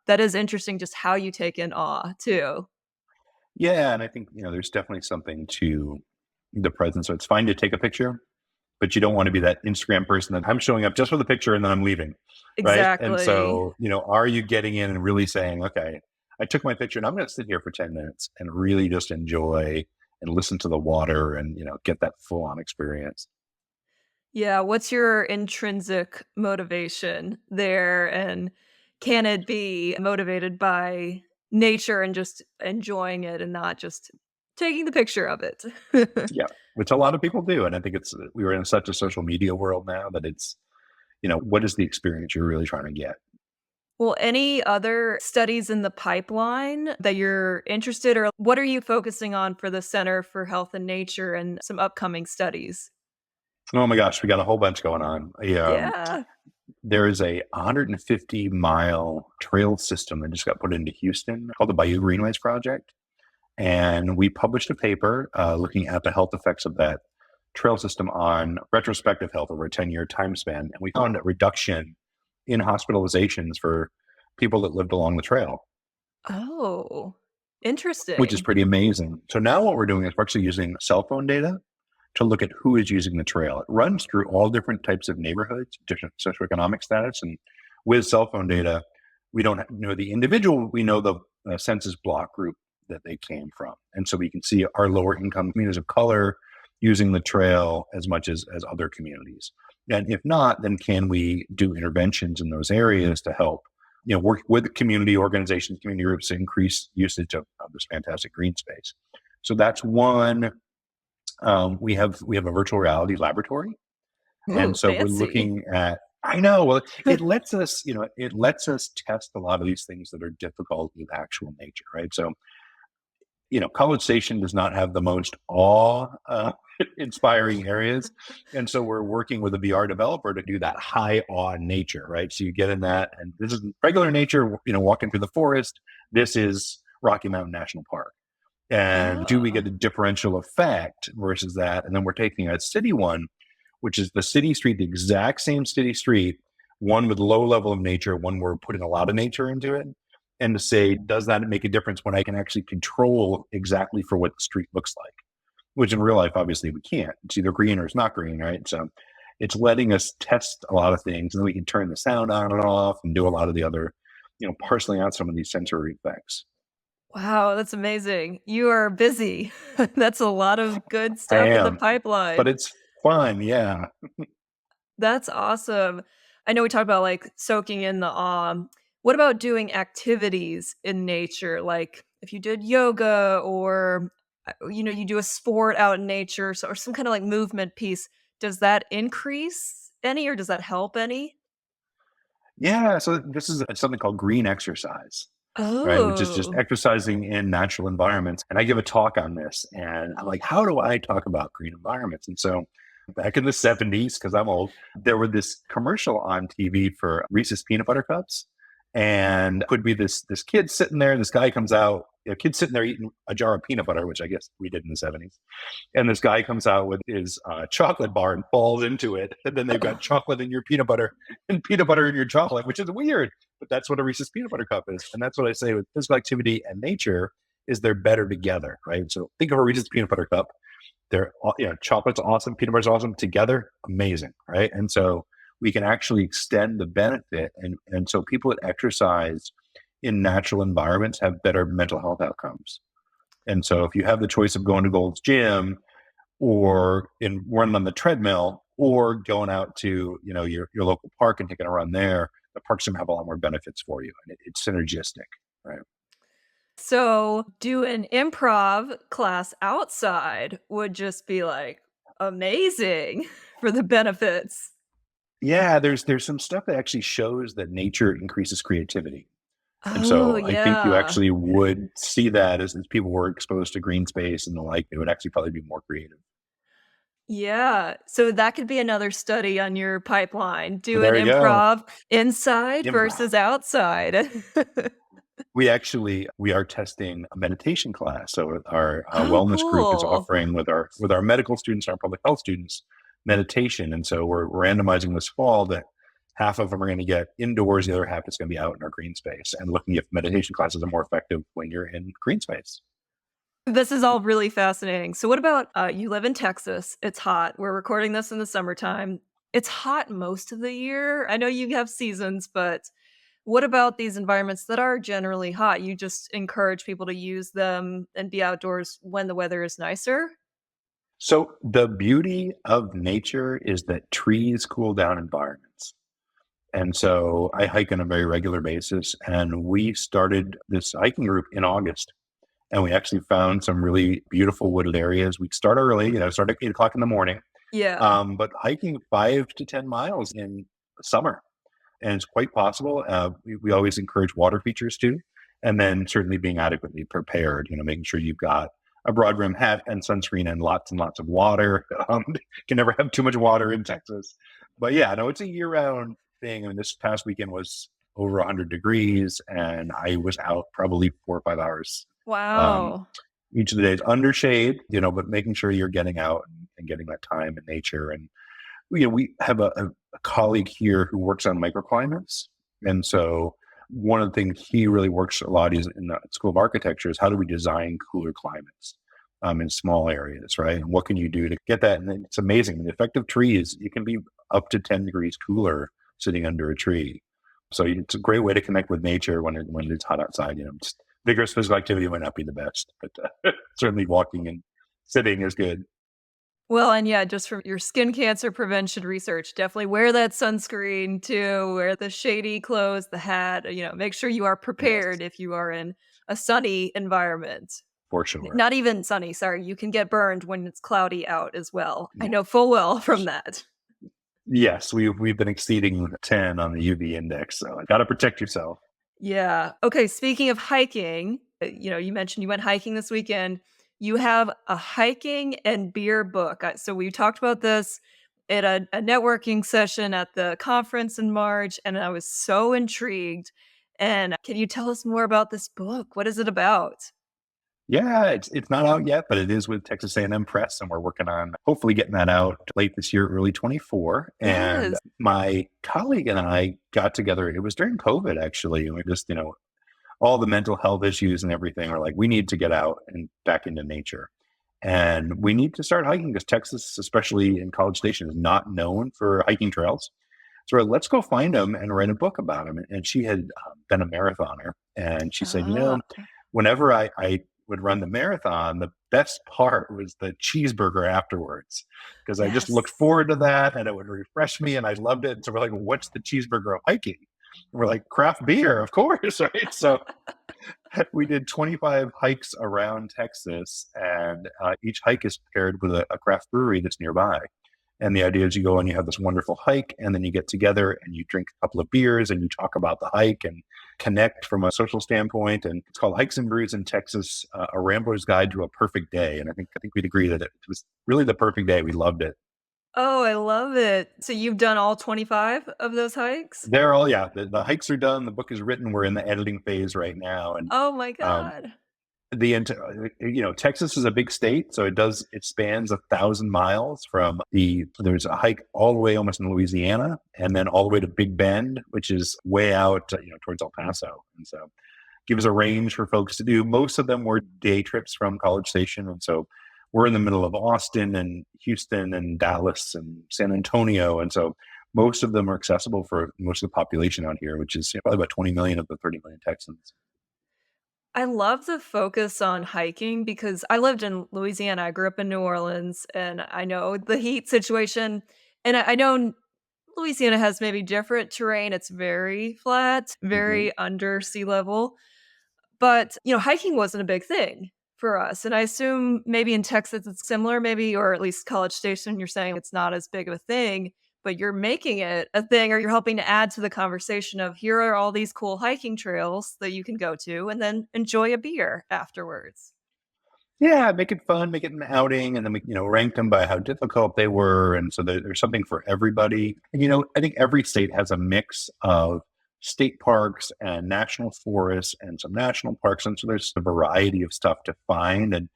Speaker 1: that is interesting just how you take in awe too.
Speaker 2: Yeah, and I think there's definitely something to the presence. So it's fine to take a picture, but you don't want to be that Instagram person that I'm showing up just for the picture and then I'm leaving, right? And
Speaker 1: Exactly.
Speaker 2: so, are you getting in and really saying, okay, I took my picture and I'm going to sit here for 10 minutes and really just enjoy and listen to the water and, get that full on experience.
Speaker 1: Yeah, what's your intrinsic motivation there, and can it be motivated by nature and just enjoying it and not just taking the picture of it?
Speaker 2: Yeah, which a lot of people do. And I think we were in such a social media world now that what is the experience you're really trying to get?
Speaker 1: Well, any other studies in the pipeline that you're interested, or what are you focusing on for the Center for Health and Nature and some upcoming studies?
Speaker 2: Oh my gosh, we got a whole bunch going on.
Speaker 1: Yeah.
Speaker 2: There is a 150-mile trail system that just got put into Houston called the Bayou Greenways Project. And we published a paper looking at the health effects of that trail system on retrospective health over a 10-year time span. And we found a reduction in hospitalizations for people that lived along the trail,
Speaker 1: Oh,
Speaker 2: which is
Speaker 1: interesting.
Speaker 2: pretty amazing. So now what we're doing is we're actually using cell phone data to look at who is using the trail. It runs through all different types of neighborhoods, different socioeconomic status. And with cell phone data, we don't know the individual, we know the census block group that they came from. And so we can see our lower income communities of color using the trail as much as other communities. And if not, then can we do interventions in those areas to help, work with community organizations, community groups to increase usage of this fantastic green space. So that's one. We have a virtual reality laboratory,
Speaker 1: Ooh,
Speaker 2: and so we're
Speaker 1: fancy.
Speaker 2: looking at. I know. Well, it lets us test a lot of these things that are difficult with actual nature, right? So, College Station does not have the most awe inspiring areas, and so we're working with a VR developer to do that high awe nature, right? So you get in that, and this is regular nature, walking through the forest. This is Rocky Mountain National Park, and do we
Speaker 1: Oh.
Speaker 2: get a differential effect versus that? And then we're taking a city one, which is the city street, the exact same city street, one with low level of nature, one where we're putting a lot of nature into it. And to say, does that make a difference when I can actually control exactly for what the street looks like? Which in real life, obviously, we can't. It's either green or it's not green, right? So it's letting us test a lot of things, and then we can turn the sound on and off and do a lot of the other, parceling out some of these sensory effects.
Speaker 1: Wow, that's amazing. You are busy. That's a lot of good
Speaker 2: I
Speaker 1: stuff in the
Speaker 2: am, but
Speaker 1: pipeline.
Speaker 2: it's fun. Yeah.
Speaker 1: That's awesome. I know we talked about, like, soaking in the awe. What about doing activities in nature? Like, if you did yoga or, you do a sport out in nature, or some kinda, like, movement piece, does that increase any or does that help any?
Speaker 2: Yeah. So this is something called green exercise, right? Which is just
Speaker 1: Oh.
Speaker 2: exercising in natural environments. And I give a talk on this, and I'm like, how do I talk about green environments? And so back in the 70s, because I'm old, there were this commercial on TV for Reese's peanut butter cups. And it would be this kid sitting there, and this guy comes out, a kid sitting there eating a jar of peanut butter, which I guess we did in the 70s. And this guy comes out with his chocolate bar and falls into it. And then they've got chocolate in your peanut butter and peanut butter in your chocolate, which is weird. But that's what a Reese's peanut butter cup is. And that's what I say with physical activity and nature is they're better together, right? So think of a Reese's peanut butter cup. Chocolate's awesome, peanut butter's awesome. Together, amazing, right? And so we can actually extend the benefit. And so people that exercise in natural environments have better mental health outcomes. And so if you have the choice of going to Gold's Gym or in running on the treadmill or going out to your local park and taking a run there, the park's gonna have a lot more benefits for you, and it's synergistic, right?
Speaker 1: So, do an improv class outside would just be, like, amazing for the benefits.
Speaker 2: Yeah, there's some stuff that actually shows that nature increases creativity. And
Speaker 1: Oh,
Speaker 2: so I think you
Speaker 1: yeah.
Speaker 2: actually would see that as people were exposed to green space and the like, it would actually probably be more creative.
Speaker 1: Yeah. So that could be another study on your pipeline. Do an
Speaker 2: There you go.
Speaker 1: improv inside
Speaker 2: Improv.
Speaker 1: versus outside.
Speaker 2: We are testing a meditation class. So our
Speaker 1: Oh,
Speaker 2: wellness group is
Speaker 1: cool.
Speaker 2: offering with our medical students and our public health students meditation. And so we're randomizing this fall that half of them are going to get indoors, the other half is going to be out in our green space and looking if meditation classes are more effective when you're in green space.
Speaker 1: This is all really fascinating. So what about, you live in Texas, it's hot, we're recording this in the summertime. It's hot most of the year. I know you have seasons, but what about these environments that are generally hot? You just encourage people to use them and be outdoors when the weather is nicer?
Speaker 2: So the beauty of nature is that trees cool down environments. And so I hike on a very regular basis. And we started this hiking group in August. And we actually found some really beautiful wooded areas. We'd start early, start at 8 o'clock in the morning,
Speaker 1: Yeah.
Speaker 2: but hiking 5 to 10 miles in summer. And it's quite possible. We always encourage water features too. And then certainly being adequately prepared, making sure you've got a broad brim hat and sunscreen and lots of water. Can never have too much water in Texas. But yeah, no, it's a year round thing. I mean, this past weekend was over 100 degrees and I was out probably 4 or 5 hours um,
Speaker 1: Wow.
Speaker 2: each of the days under shade, but making sure you're getting out and getting that time in nature. And we have a colleague here who works on microclimates. And so one of the things he really works a lot is in the School of Architecture is how do we design cooler climates in small areas, right? And what can you do to get that? And it's amazing. The effect of trees, you can be up to 10 degrees cooler sitting under a tree. So it's a great way to connect with nature when it's hot outside. Just vigorous physical activity might not be the best, but certainly walking and sitting is good.
Speaker 1: Well, and yeah, just from your skin cancer prevention research, definitely wear that sunscreen too, wear the shady clothes, the hat, make sure you are
Speaker 2: Yes,
Speaker 1: prepared if you are in a sunny environment.
Speaker 2: for sure.
Speaker 1: Not even sunny, sorry, you can get burned when it's cloudy out as well. I
Speaker 2: Yeah.
Speaker 1: know full well from that.
Speaker 2: Yes, we've been exceeding 10 on the UV index, so got to protect yourself.
Speaker 1: Yeah. Okay, speaking of hiking, you mentioned you went hiking this weekend. You have a hiking and beer book. So we talked about this at a networking session at the conference in March, and I was so intrigued. And can you tell us more about this book? What is it about?
Speaker 2: Yeah, it's not out yet, but it is with Texas A&M Press, and we're working on hopefully getting that out late this year, early 24. And
Speaker 1: Yes.
Speaker 2: my colleague and I got together. It was during COVID actually, and we just all the mental health issues and everything are like we need to get out and back into nature. And we need to start hiking because Texas, especially in College Station, is not known for hiking trails. So let's go find them and write a book about them. And she had been a marathoner, and she said,
Speaker 1: Ah.
Speaker 2: whenever I would run the marathon, the best part was the cheeseburger afterwards because I just looked
Speaker 1: Yes.
Speaker 2: forward to that, and it would refresh me, and I loved it. And so we're like, what's the cheeseburger of hiking? And we're like, craft beer, of course, right? So we did 25 hikes around Texas, and each hike is paired with a craft brewery that's nearby. And the idea is you go and you have this wonderful hike, and then you get together and you drink a couple of beers and you talk about the hike and connect from a social standpoint. And it's called Hikes and Brews in Texas: A Rambler's Guide to a Perfect Day. And I think we'd agree that it was really the perfect day. We loved it.
Speaker 1: Oh, I love it. So you've done all 25 of those hikes?
Speaker 2: They're all yeah. The hikes are done. The book is written. We're in the editing phase right now, and
Speaker 1: Oh my
Speaker 2: um,
Speaker 1: god.
Speaker 2: Texas is a big state, so it spans 1,000 miles from there's a hike all the way almost in Louisiana, and then all the way to Big Bend, which is way out towards El Paso. And so gives a range for folks to do. Most of them were day trips from College Station, and so we're in the middle of Austin and Houston and Dallas and San Antonio, and so most of them are accessible for most of the population out here, which is probably about 20 million of the 30 million Texans.
Speaker 1: I love the focus on hiking because I lived in Louisiana. I grew up in New Orleans and I know the heat situation. And I know Louisiana has maybe different terrain. It's very flat,
Speaker 2: Hmm.
Speaker 1: very under sea level. But, hiking wasn't a big thing for us. And I assume maybe in Texas it's similar, maybe, or at least College Station, you're saying it's not as big of a thing. but you're making it a thing, or you're helping to add to the conversation of here are all these cool hiking trails that you can go to and then enjoy a beer afterwards.
Speaker 2: Yeah, make it fun, make it an outing, and then we, rank them by how difficult they were, and so there's something for everybody. And I think every state has a mix of state parks and national forests and some national parks, and so there's a variety of stuff to find. And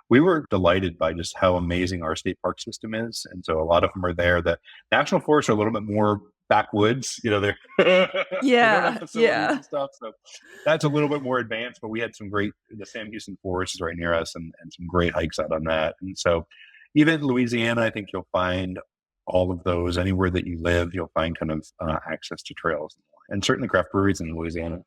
Speaker 2: we were delighted by just how amazing our state park system is, and so a lot of them are there. The national forests are a little bit more backwoods, they're they don't have
Speaker 1: Yeah,
Speaker 2: facilities
Speaker 1: yeah.
Speaker 2: and stuff, so that's a little bit more advanced, but we had some great, the Sam Houston Forest is right near us, and some great hikes out on that. And so even in Louisiana, I think you'll find all of those. Anywhere that you live, you'll find kind of access to trails, and certainly craft breweries in Louisiana.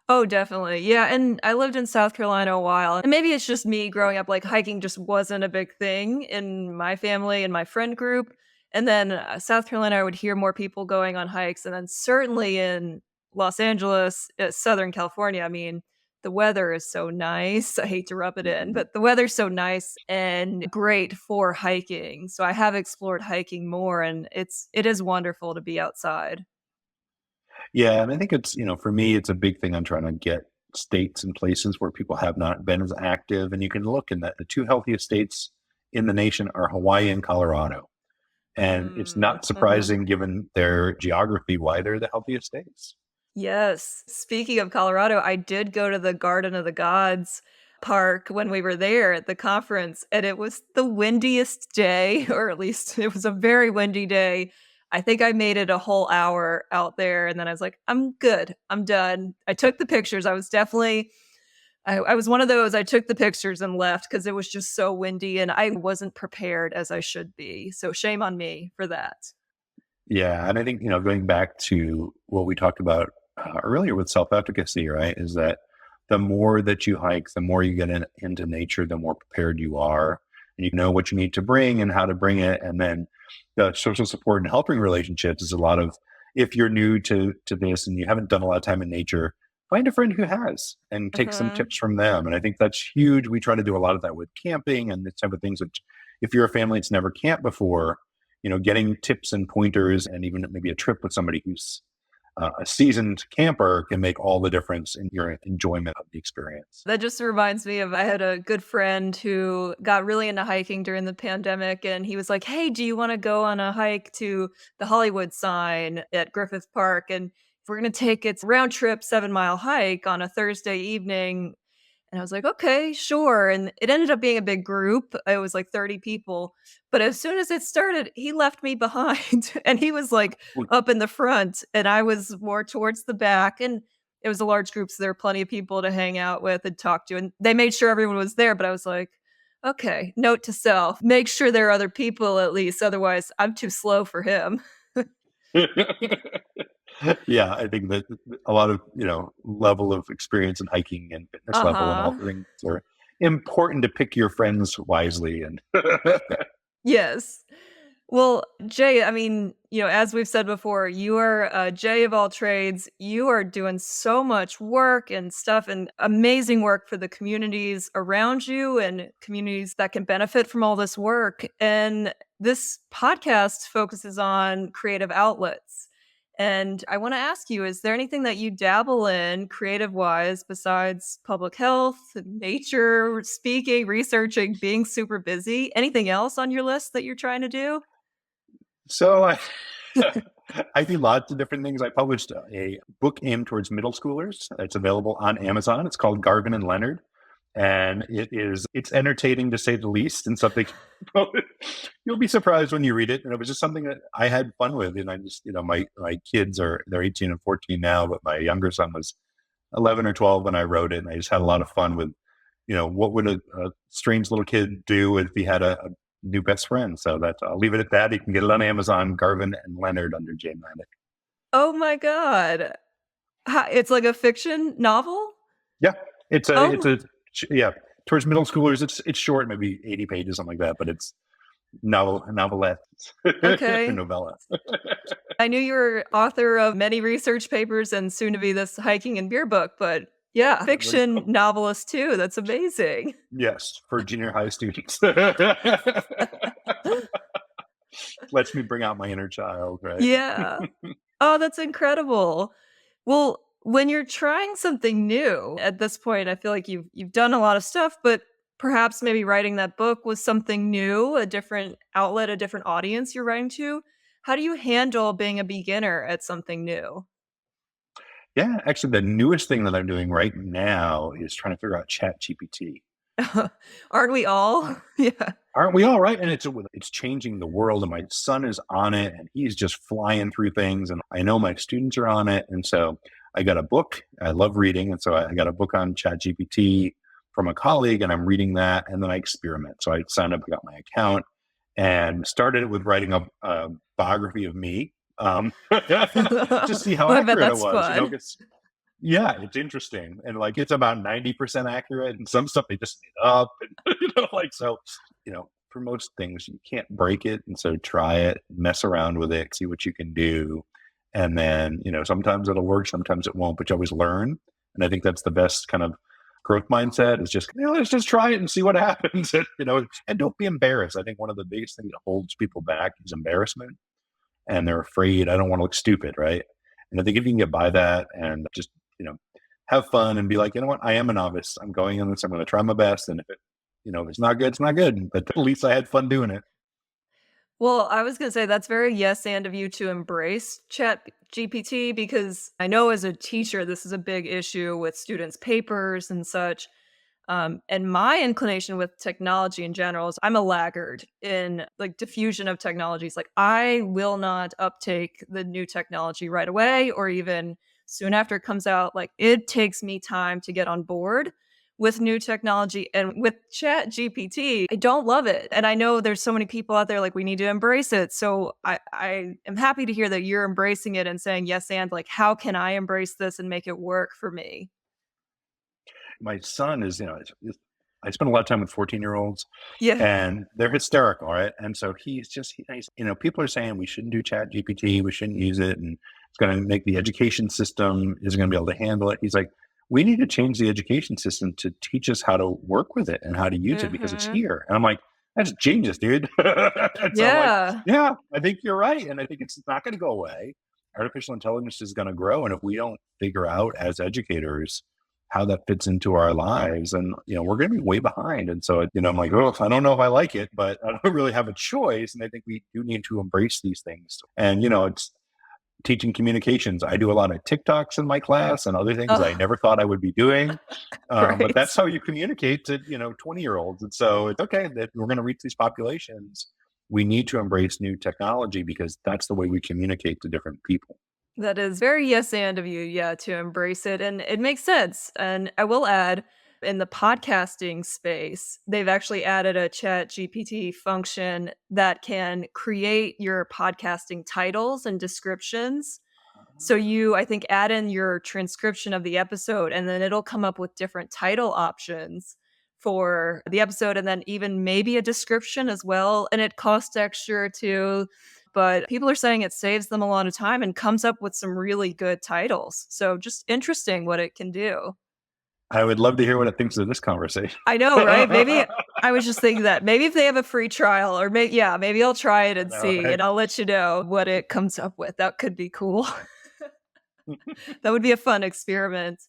Speaker 1: Oh, definitely. Yeah, and I lived in South Carolina a while, and maybe it's just me growing up, like, hiking just wasn't a big thing in my family and my friend group, and then, South Carolina, I would hear more people going on hikes, and then certainly in Los Angeles, Southern California, I mean, the weather is so nice, I hate to rub it in, but the weather's so nice and great for hiking, so I have explored hiking more, and it is wonderful to be outside.
Speaker 2: Yeah, and I think it's, for me, it's a big thing. I'm trying to get states and places where people have not been as active. And you can look in that the two healthiest states in the nation are Hawaii and Colorado. And it's
Speaker 1: Mm,
Speaker 2: not
Speaker 1: mhm.
Speaker 2: surprising given their geography why they're the healthiest states.
Speaker 1: Yes. Speaking of Colorado, I did go to the Garden of the Gods park when we were there at the conference, and it was the windiest day, or at least it was a very windy day. I think I made it a whole hour out there, and then I was like, "I'm good. I'm done." I took the pictures. I was definitely I was one of those, I took the pictures and left because it was just so windy, and I wasn't prepared as I should be. So shame on me for that.
Speaker 2: Yeah. And I think, going back to what we talked about earlier with self efficacy, right, is that the more that you hike, the more you get into nature, the more prepared you are. And you know what you need to bring and how to bring it. And then the social support and helping relationships is a lot of, if you're new to this and you haven't done a lot of time in nature, find a friend who has and take some
Speaker 1: Uh-huh.
Speaker 2: tips from them. And I think that's huge. We try to do a lot of that with camping and this type of things, which if you're a family that's never camped before, getting tips and pointers and even maybe a trip with somebody who's a seasoned camper can make all the difference in your enjoyment of the experience.
Speaker 1: That just reminds me of I had a good friend who got really into hiking during the pandemic, and he was like, "Hey, do you wanna go on a hike to the Hollywood sign at Griffith Park? And we're gonna take it's round trip 7-mile hike on a Thursday evening." And I was like, "Okay, sure." And it ended up being a big group. It was like 30 people. But as soon as it started, he left me behind and he was like up in the front and I was more towards the back. And it was a large group, so there were plenty of people to hang out with and talk to. And they made sure everyone was there. But I was like, okay, note to self, make sure there are other people at least. Otherwise, I'm too slow for him.
Speaker 2: Yeah, I think that a lot of level of experience in hiking and fitness level and all
Speaker 1: Uh-huh.
Speaker 2: things are important to pick your friends wisely. And
Speaker 1: Yes. Well, Jay, I mean, as we've said before, you are a Jay of all trades. You are doing so much work and stuff and amazing work for the communities around you and communities that can benefit from all this work. And this podcast focuses on creative outlets. And I want to ask you, is there anything that you dabble in creative wise besides public health, nature, speaking, researching, being super busy? Anything else on your list that you're trying to do?
Speaker 2: so I do lots of different things. I published a book aimed towards middle schoolers. It's available on Amazon. It's called Garvin and Leonard, and it's entertaining to say the least, and something you'll be surprised when you read it. And it was just something that I had fun with, and I just my kids they're 18 and 14 now, but my younger son was 11 or 12 when I wrote it, and I just had a lot of fun with what would a strange little kid do if he had a new best friend. So that I'll leave it at that. You can get it on Amazon, Garvin and Leonard under Jay Maddock.
Speaker 1: Oh my god. It's like a fiction novel?
Speaker 2: Yeah, it's
Speaker 1: Oh,
Speaker 2: a yeah towards middle schoolers. It's short, maybe 80 pages, something like that, but it's novelette,
Speaker 1: okay.
Speaker 2: novella.
Speaker 1: I knew you were author of many research papers and soon to be this hiking and beer book, but yeah,
Speaker 2: There you
Speaker 1: fiction
Speaker 2: go.
Speaker 1: novelist too. That's amazing.
Speaker 2: Yes, for junior high students. A lets me bring out my inner child, right?
Speaker 1: Yeah. Oh, that's incredible. Well, when you're trying something new at this point, I feel like you've done a lot of stuff, but perhaps maybe writing that book was something new, a different outlet, a different audience you're writing to. How do you handle being a beginner at something new?
Speaker 2: Yeah, actually, the newest thing that I'm doing right now is trying to figure out Chat GPT.
Speaker 1: Aren't we all? Yeah.
Speaker 2: Aren't we all right? And it's changing the world. And my son is on it, and he's just flying through things. And I know my students are on it, and so I got a book. I love reading, and so I got a book on ChatGPT from a colleague, and I'm reading that, and then I experiment. So I signed up, I got my account, and started it with writing a biography of me, to see how
Speaker 1: Well, I bet
Speaker 2: accurate it
Speaker 1: that's
Speaker 2: was.
Speaker 1: fun.
Speaker 2: 'Cause yeah, it's interesting, and like it's about 90% accurate, and some stuff they just made up, and like so, for most things you can't break it, and so try it, mess around with it, see what you can do, and then sometimes it'll work, sometimes it won't, but you always learn, and I think that's the best kind of growth mindset is just let's just try it and see what happens, and don't be embarrassed. I think one of the biggest things that holds people back is embarrassment, and they're afraid I don't want to look stupid, right? And I think if you can get by that and just, you know, have fun and be like, you know what, I am a novice. I'm going in this. I'm going to try my best. And if it's not good, it's not good. But at least I had fun doing it.
Speaker 1: Well, I was gonna say that's very yes and of you to embrace Chat GPT because I know as a teacher, this is a big issue with students' papers and such. And my inclination with technology in general is I'm a laggard in like diffusion of technologies. Like I will not uptake the new technology right away or even soon after it comes out. Like it takes me time to get on board with new technology and with chat gpt I don't love it, and I know there's so many people out there like we need to embrace it, so I am happy to hear that you're embracing it and saying yes and like how can I embrace this and make it work for me.
Speaker 2: My son is, I spend a lot of time with 14-year-olds
Speaker 1: Yeah.
Speaker 2: and they're hysterical, right? And so people are saying we shouldn't do Chat GPT, we shouldn't use it, and it's going to make the education system isn't going to be able to handle it. He's like, we need to change the education system to teach us how to work with it and how to use it because it's
Speaker 1: Mhm.
Speaker 2: here. And I'm like, that's genius, dude. And so I'm like,
Speaker 1: Yeah.
Speaker 2: yeah, I think you're right. And I think it's not going to go away. Artificial intelligence is going to grow. And if we don't figure out as educators how that fits into our lives, and we're going to be way behind. And so I'm like, oh, I don't know if I like it, but I don't really have a choice, and I think we do need to embrace these things. And it's teaching communications. I do a lot of TikToks in my class and other things I
Speaker 1: Oh,
Speaker 2: never thought I would be doing, but
Speaker 1: right.
Speaker 2: that's how you communicate to 20-year-olds. And so it's okay that we're going to reach these populations. We need to embrace new technology because that's the way we communicate to different people.
Speaker 1: That is very yes and of you, yeah, to embrace it, and it makes sense, and I will add, in the podcasting space, they've actually added a Chat GPT function that can create your podcasting titles and descriptions. So you, I think, add in your transcription of the episode, and then it'll come up with different title options for the episode, and then even maybe a description as well. And it costs extra too, but people are saying it saves them a lot of time and comes up with some really good titles. So just interesting what it can do.
Speaker 2: I would love to hear what it thinks of this conversation.
Speaker 1: I know, right? Maybe I was just thinking that maybe if they have a free trial, or maybe yeah, maybe I'll try it and
Speaker 2: No,
Speaker 1: see, and I'll let you know what it comes up with. That could be cool. That would be a fun experiment.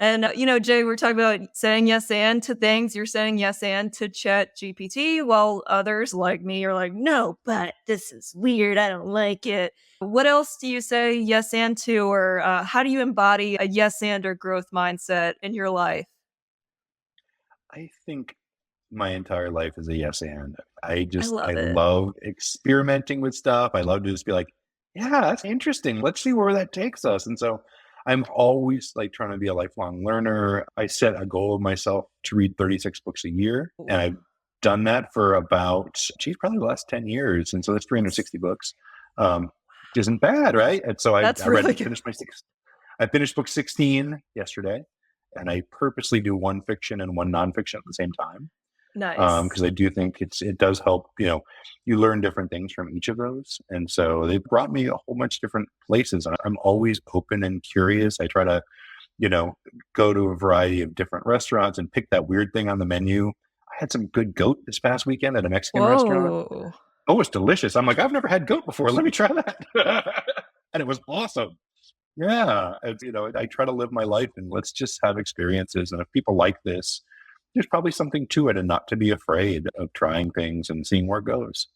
Speaker 1: And, Jay, we're talking about saying yes and to things. You're saying yes and to Chat GPT, while others like me are like, no, but this is weird. I don't like it. What else do you say yes and to, or how do you embody a yes and or growth mindset in your life?
Speaker 2: I think my entire life is a yes and.
Speaker 1: I
Speaker 2: I
Speaker 1: love it.
Speaker 2: love experimenting with stuff. I love to just be like, yeah, that's interesting. Let's see where that takes us. And so I'm always like trying to be a lifelong learner. I set a goal of myself to read 36 books a year. And I've done that for about, probably the last 10 years. And so that's 360 books. Um, which isn't bad, right? And so
Speaker 1: That's
Speaker 2: I
Speaker 1: really good.
Speaker 2: I finished book 16 yesterday. And I purposely do one fiction and one nonfiction at the same time
Speaker 1: Nice.
Speaker 2: because I do think it does help. You learn different things from each of those, and so they brought me a whole bunch of different places. And I'm always open and curious. I try to you know go to a variety of different restaurants and pick that weird thing on the menu. I had some good goat this past weekend at a Mexican restaurant.
Speaker 1: Whoa.
Speaker 2: Oh, it's delicious. I'm like, I've never had goat before. Let me try that. And it was awesome. Yeah. I try to live my life and let's just have experiences. And if people like this, there's probably something to it and not to be afraid of trying things and seeing where it goes.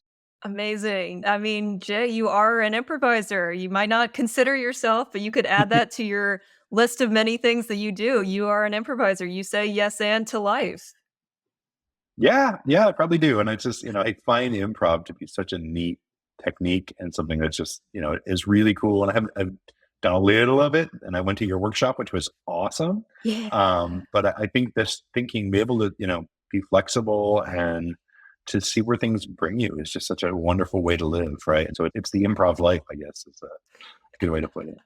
Speaker 1: Amazing. I mean, Jay, you are an improviser. You might not consider yourself, but you could add that to your list of many things that you do. You are an improviser. You say yes and to life.
Speaker 2: Yeah, yeah, I probably do. And it's just, I find improv to be such a neat technique and something that's just, is really cool. And I've done a little of it and I went to your workshop, which was awesome.
Speaker 1: Yeah.
Speaker 2: But I think this thinking, be able to, be flexible and to see where things bring you is just such a wonderful way to live, right? And so it's the improv life, I guess, is a good way to put it.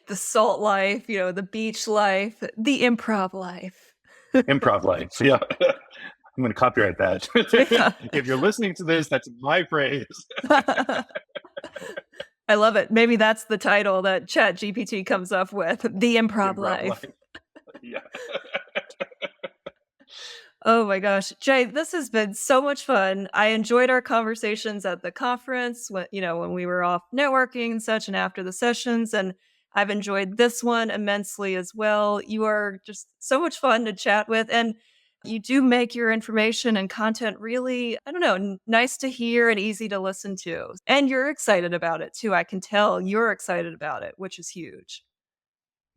Speaker 1: The salt life, the beach life, the improv life.
Speaker 2: Improv life. Yeah. I'm going to copyright that.
Speaker 1: Yeah.
Speaker 2: If you're listening to this, that's my phrase.
Speaker 1: I love it. Maybe that's the title that ChatGPT comes up with, the improv life.
Speaker 2: Yeah.
Speaker 1: Oh my gosh. Jay, this has been so much fun. I enjoyed our conversations at the conference when we were off networking and such and after the sessions. And I've enjoyed this one immensely as well. You are just so much fun to chat with. And you do make your information and content really, I don't know, nice to hear and easy to listen to. And you're excited about it too. I can tell you're excited about it, which is huge.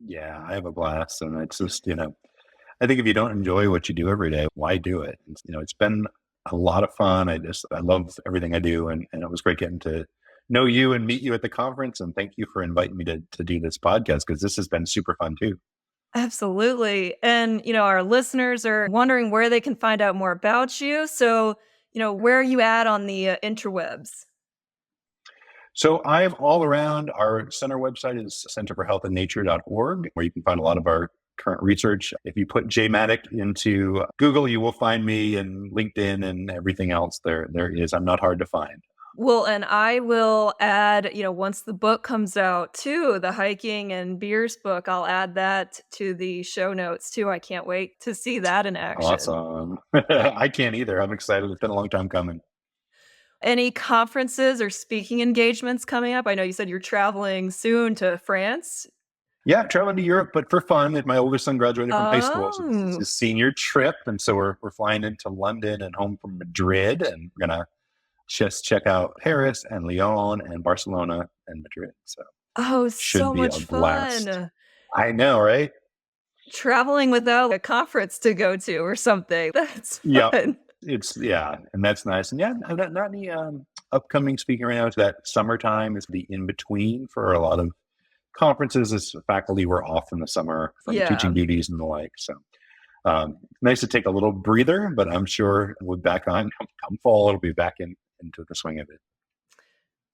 Speaker 2: Yeah, I have a blast. And it's just, I think if you don't enjoy what you do every day, why do it? It's been a lot of fun. I love everything I do. And it was great getting to know you and meet you at the conference. And thank you for inviting me to do this podcast because this has been super fun too.
Speaker 1: Absolutely. And, our listeners are wondering where they can find out more about you. So, where are you at on the interwebs?
Speaker 2: So I'm all around. Our center website is centerforhealthandnature.org, where you can find a lot of our current research. If you put Jay Maddock into Google, you will find me and LinkedIn and everything else there is. I'm not hard to find.
Speaker 1: Well, and I will add, once the book comes out too, the hiking and beers book, I'll add that to the show notes too. I can't wait to see that in action.
Speaker 2: Awesome. I can't either. I'm excited. It's been a long time coming.
Speaker 1: Any conferences or speaking engagements coming up? I know you said you're traveling soon to France.
Speaker 2: Yeah, traveling to Europe, but for fun. My oldest son graduated from high school, so this is
Speaker 1: Oh,
Speaker 2: his senior trip, and so we're flying into London and home from Madrid, and we're gonna just check out Paris and Lyon and Barcelona and Madrid. So
Speaker 1: oh,
Speaker 2: should
Speaker 1: so
Speaker 2: be a
Speaker 1: much
Speaker 2: blast.
Speaker 1: fun.
Speaker 2: I know, right?
Speaker 1: Traveling without a conference to go to or something. That's
Speaker 2: Yep.
Speaker 1: fun.
Speaker 2: And that's nice. And yeah, not any upcoming speaking right now. It's that summertime is the in between for a lot of conferences. As faculty, we're off in the summer from
Speaker 1: Yeah.
Speaker 2: teaching duties and the like. So nice to take a little breather, but I'm sure we'll be back on come fall. It'll be back into the swing of it.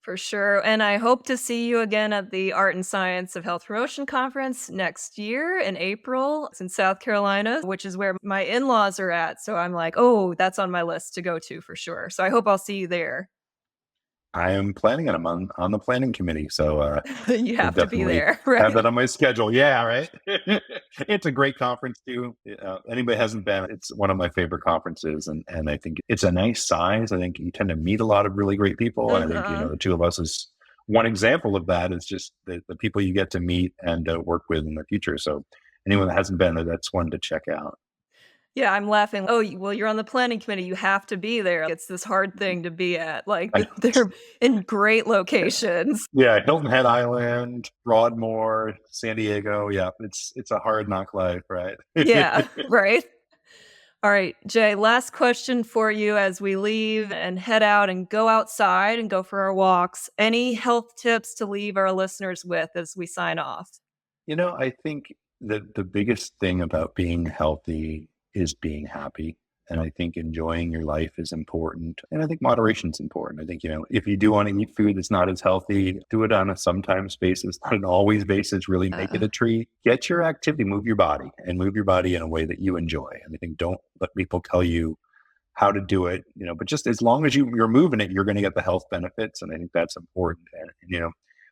Speaker 1: For sure. And I hope to see you again at the Art and Science of Health Promotion Conference next year in April. It's in South Carolina, which is where my in laws are at. So I'm like, oh, that's on my list to go to for sure. So I hope I'll see you there.
Speaker 2: I am planning it. I'm on the planning committee, so
Speaker 1: You
Speaker 2: we'll
Speaker 1: have to be
Speaker 2: definitely
Speaker 1: there,
Speaker 2: have
Speaker 1: right?
Speaker 2: that on my schedule. Yeah, right. It's a great conference too. Anybody hasn't been, it's one of my favorite conferences, and I think it's a nice size. I think you tend to meet a lot of really great people, and I think
Speaker 1: Uh-huh.
Speaker 2: the two of us is one example of that. Is just the people you get to meet and work with in the future. So anyone that hasn't been there, that's one to check out.
Speaker 1: Yeah, I'm laughing. Oh, well, you're on the planning committee. You have to be there. It's this hard thing to be at. Like,
Speaker 2: I,
Speaker 1: they're in great locations.
Speaker 2: yeah, Hilton Head Island, Broadmoor, San Diego. Yeah, it's a hard knock life, right?
Speaker 1: Yeah, right? All right, Jay, last question for you as we leave and head out and go outside and go for our walks. Any health tips to leave our listeners with as we sign off?
Speaker 2: I think that the biggest thing about being healthy is being happy. And I think enjoying your life is important. And I think moderation is important. I think, if you do want to eat food that's not as healthy, do it on a sometimes basis, not an always basis, really make it
Speaker 1: Uh,
Speaker 2: a treat. Get your activity, move your body and move your body in a way that you enjoy. And I think don't let people tell you how to do it, but just as long as you're moving it, you're going to get the health benefits. And I think that's important. And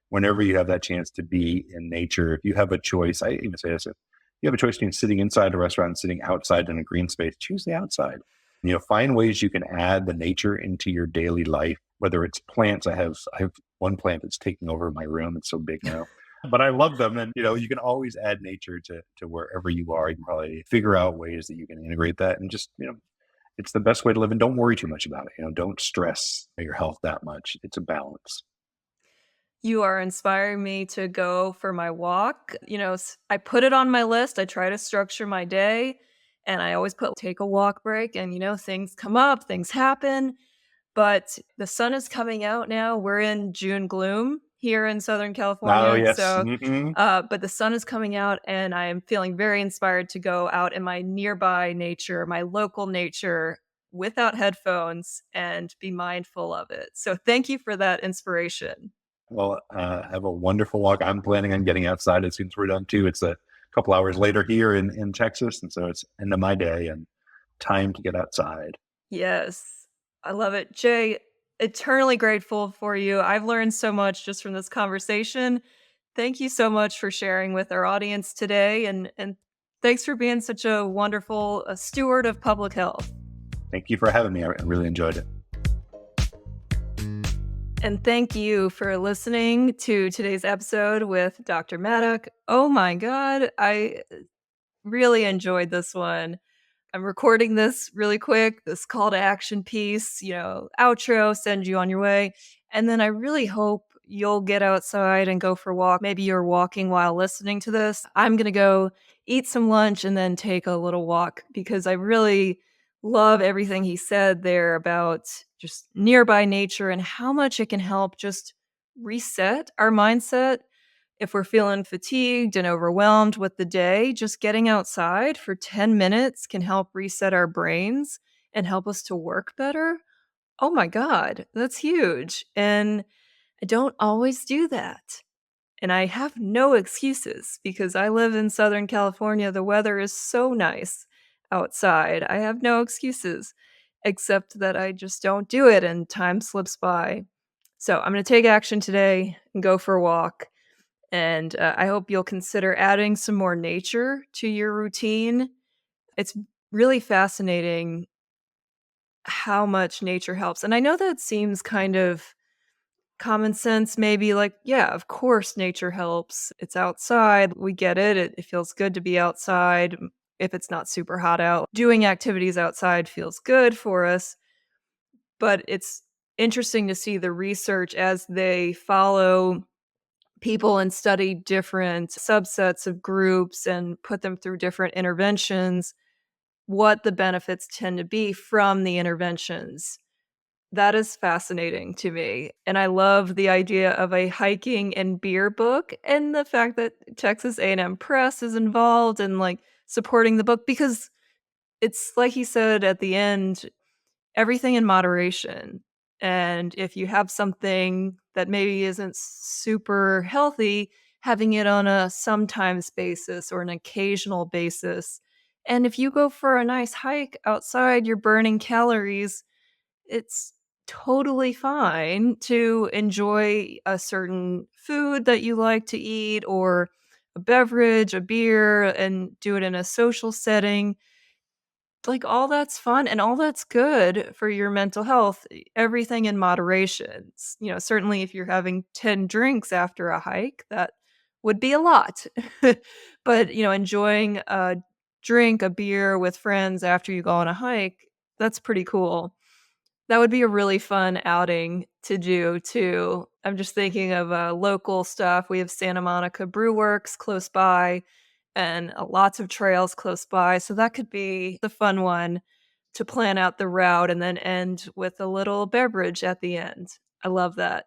Speaker 2: whenever you have that chance to be in nature, if you have a choice, I even say this, if you have a choice between sitting inside a restaurant and sitting outside in a green space, choose the outside. Find ways you can add the nature into your daily life, whether it's plants. I have one plant that's taking over my room. It's so big now. But I love them. And you can always add nature to wherever you are. You can probably figure out ways that you can integrate that and just, it's the best way to live. And don't worry too much about it. Don't stress your health that much. It's a balance.
Speaker 1: You are inspiring me to go for my walk. I put it on my list. I try to structure my day, and I always put take a walk break, and things come up, things happen. But the sun is coming out now. We're in June gloom here in Southern
Speaker 2: Oh,
Speaker 1: California.
Speaker 2: yes.
Speaker 1: So, but the sun is coming out, and I am feeling very inspired to go out in my nearby nature, my local nature, without headphones and be mindful of it. So, thank you for that inspiration.
Speaker 2: Well, have a wonderful walk. I'm planning on getting outside as soon as we're done too. It's a couple hours later here in Texas. And so it's end of my day and time to get outside.
Speaker 1: Yes, I love it. Jay, eternally grateful for you. I've learned so much just from this conversation. Thank you so much for sharing with our audience today, and thanks for being such a wonderful steward of public health.
Speaker 2: Thank you for having me. I really enjoyed it.
Speaker 1: And thank you for listening to today's episode with Dr. Maddock. Oh my God, I really enjoyed this one. I'm recording this really quick, this call to action piece, outro, send you on your way. And then I really hope you'll get outside and go for a walk. Maybe you're walking while listening to this. I'm going to go eat some lunch and then take a little walk because I really love everything he said there about just nearby nature and how much it can help just reset our mindset if we're feeling fatigued and overwhelmed with the day. Just getting outside for 10 minutes can help reset our brains and help us to work better. Oh my God, that's huge. And I don't always do that. And I have no excuses because I live in Southern California. The weather is so nice outside. I have no excuses except that I just don't do it and time slips by. So I'm going to take action today and go for a walk. And I hope you'll consider adding some more nature to your routine. It's really fascinating how much nature helps. And I know that seems kind of common sense, maybe like, yeah, of course nature helps. It's outside. We get it. It feels good to be outside. If it's not super hot out, doing activities outside feels good for us. But it's interesting to see the research as they follow people and study different subsets of groups and put them through different interventions, what the benefits tend to be from the interventions. That is fascinating to me. And I love the idea of a hiking and beer book and the fact that Texas A&M Press is involved and like supporting the book because it's like he said at the end, everything in moderation. And if you have something that maybe isn't super healthy, having it on a sometimes basis or an occasional basis. And if you go for a nice hike outside, you're burning calories, it's totally fine to enjoy a certain food that you like to eat or a beverage, a beer, and do it in a social setting. Like, all that's fun and all that's good for your mental health, everything in moderation. Certainly if you're having 10 drinks after a hike, that would be a lot. But, enjoying a drink, a beer with friends after you go on a hike, that's pretty cool. That would be a really fun outing to do too. I'm just thinking of local stuff. We have Santa Monica Brew Works close by and lots of trails close by. So that could be the fun one to plan out the route and then end with a little beverage at the end. I love that.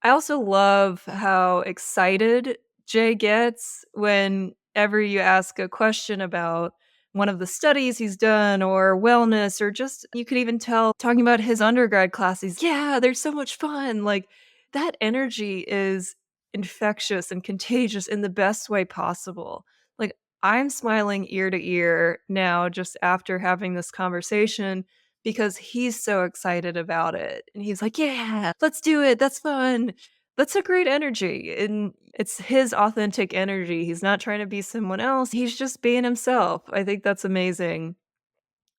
Speaker 1: I also love how excited Jay gets whenever you ask a question about one of the studies he's done or wellness, or just you could even tell talking about his undergrad classes. Yeah, they're so much fun. Like, that energy is infectious and contagious in the best way possible. Like, I'm smiling ear to ear now just after having this conversation because he's so excited about it. And he's like, "Yeah, let's do it. That's fun." That's a great energy. And it's his authentic energy. He's not trying to be someone else. He's just being himself. I think that's amazing.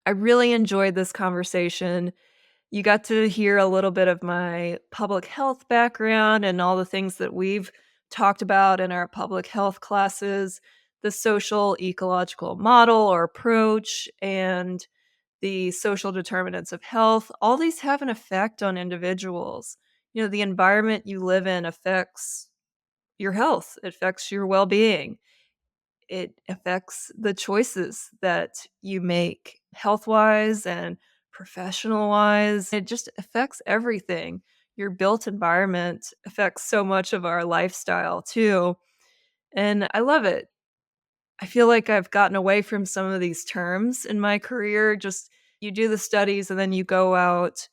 Speaker 1: I really enjoyed this conversation. You got to hear a little bit of my public health background and all the things that we've talked about in our public health classes, the social ecological model or approach, and the social determinants of health. All these have an effect on individuals. The environment you live in affects your health, it affects your well being, it affects the choices that you make health wise and professional wise. It just affects everything. Your built environment affects so much of our lifestyle too. And I love it. I feel like I've gotten away from some of these terms in my career. Just you do the studies and then you go out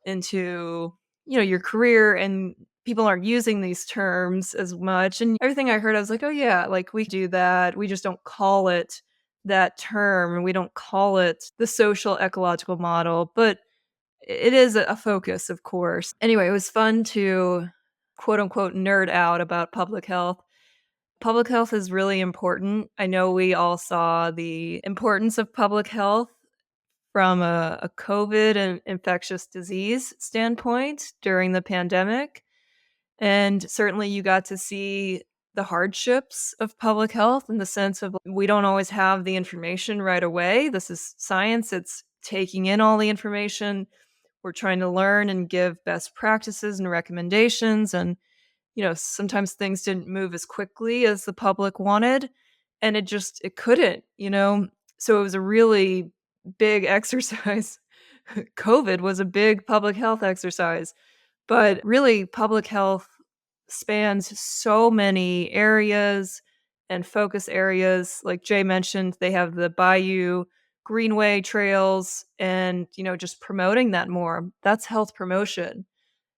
Speaker 1: into, your career and people aren't using these terms as much. And everything I heard, I was like, oh yeah, like we do that. We just don't call it that term. We don't call it the social ecological model, but it is a focus, of course. Anyway, it was fun to quote unquote nerd out about public health. Public health is really important. I know we all saw the importance of public health from a COVID and infectious disease standpoint during the pandemic. And certainly you got to see the hardships of public health in the sense of we don't always have the information right away. This is science, it's taking in all the information. We're trying to learn and give best practices and recommendations. And sometimes things didn't move as quickly as the public wanted, and it couldn't. So it was a really big exercise. COVID was a big public health exercise, but really public health spans so many areas and focus areas. Like Jay mentioned, they have the Bayou Greenway trails and, just promoting that more. That's health promotion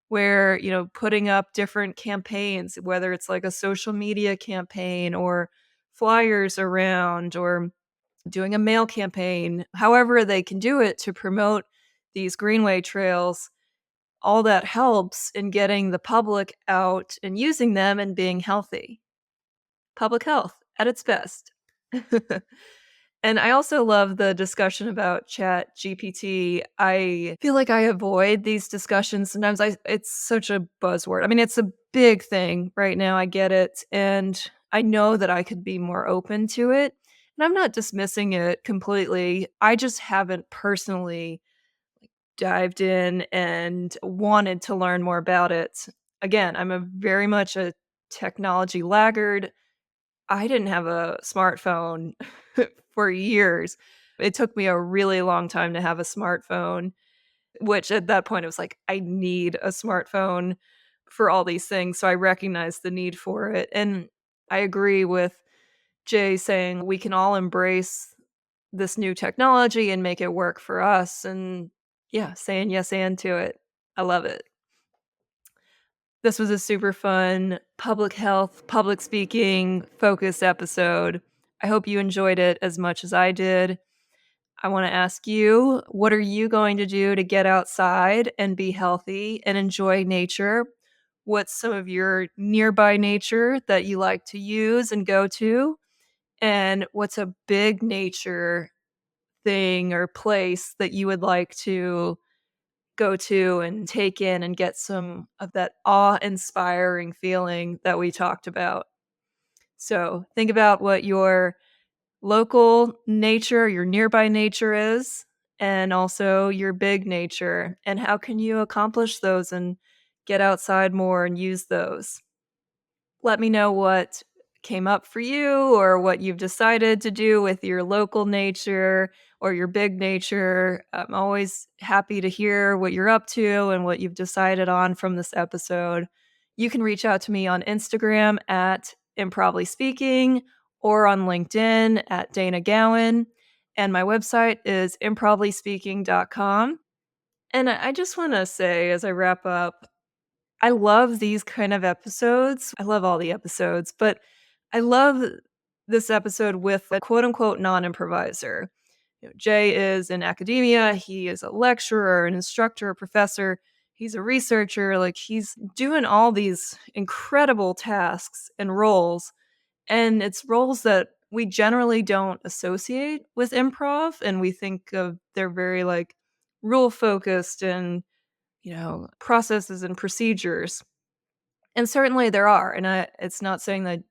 Speaker 1: where, putting up different campaigns, whether it's like a social media campaign or flyers around or doing a mail campaign, however they can do it to promote these greenway trails, all that helps in getting the public out and using them and being healthy. Public health at its best. And I also love the discussion about Chat GPT. I feel like I avoid these discussions sometimes. It's such a buzzword. I mean, it's a big thing right now. I get it. And I know that I could be more open to it. And I'm not dismissing it completely. I just haven't personally dived in and wanted to learn more about it. Again, I'm a very much a technology laggard. I didn't have a smartphone for years. It took me a really long time to have a smartphone, which at that point it was like, I need a smartphone for all these things. So I recognized the need for it. And I agree with Jay saying we can all embrace this new technology and make it work for us. And yeah, saying yes and to it. I love it. This was a super fun public health, public speaking focused episode. I hope you enjoyed it as much as I did. I want to ask you, what are you going to do to get outside and be healthy and enjoy nature? What's some of your nearby nature that you like to use and go to? And what's a big nature thing or place that you would like to go to and take in and get some of that awe-inspiring feeling that we talked about? So think about what your local nature, your nearby nature is, and also your big nature, and how can you accomplish those and get outside more and use those. Let me know what came up for you or what you've decided to do with your local nature or your big nature. I'm always happy to hear what you're up to and what you've decided on from this episode. You can reach out to me on Instagram at Improvly Speaking or on LinkedIn at Dana Gowan. And my website is improvryspeaking.com. And I just want to say as I wrap up, I love these kind of episodes. I love all the episodes, but I love this episode with a quote unquote non improviser. Jay is in academia, he is a lecturer, an instructor, a professor, he's a researcher. Like he's doing all these incredible tasks and roles. And it's roles that we generally don't associate with improv, and we think of they're very like rule focused and, processes and procedures. And certainly there are. And it's not saying that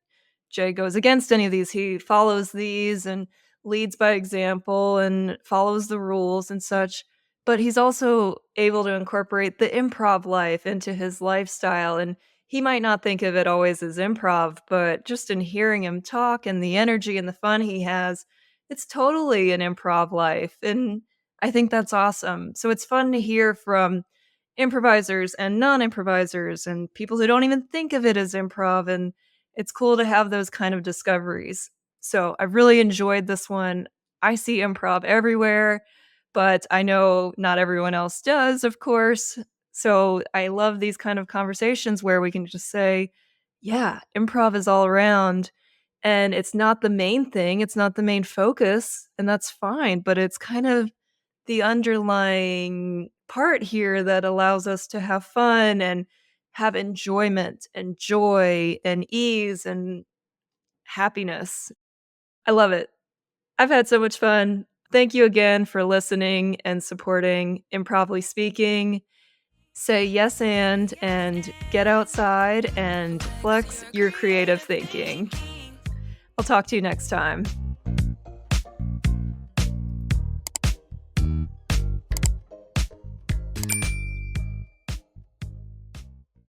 Speaker 1: Jay goes against any of these. He follows these and leads by example and follows the rules and such. But he's also able to incorporate the improv life into his lifestyle. And he might not think of it always as improv, but just in hearing him talk and the energy and the fun he has, it's totally an improv life. And I think that's awesome. So it's fun to hear from improvisers and non-improvisers and people who don't even think of it as improv, and it's cool to have those kind of discoveries. So, I really enjoyed this one. I see improv everywhere, but I know not everyone else does, of course. So, I love these kind of conversations where we can just say, "Yeah, improv is all around." And it's not the main thing, it's not the main focus, and that's fine, but it's kind of the underlying part here that allows us to have fun and have enjoyment and joy and ease and happiness. I love it. I've had so much fun. Thank you again for listening and supporting Improvly Speaking. Say yes and get outside and flex your creative thinking. I'll talk to you next time.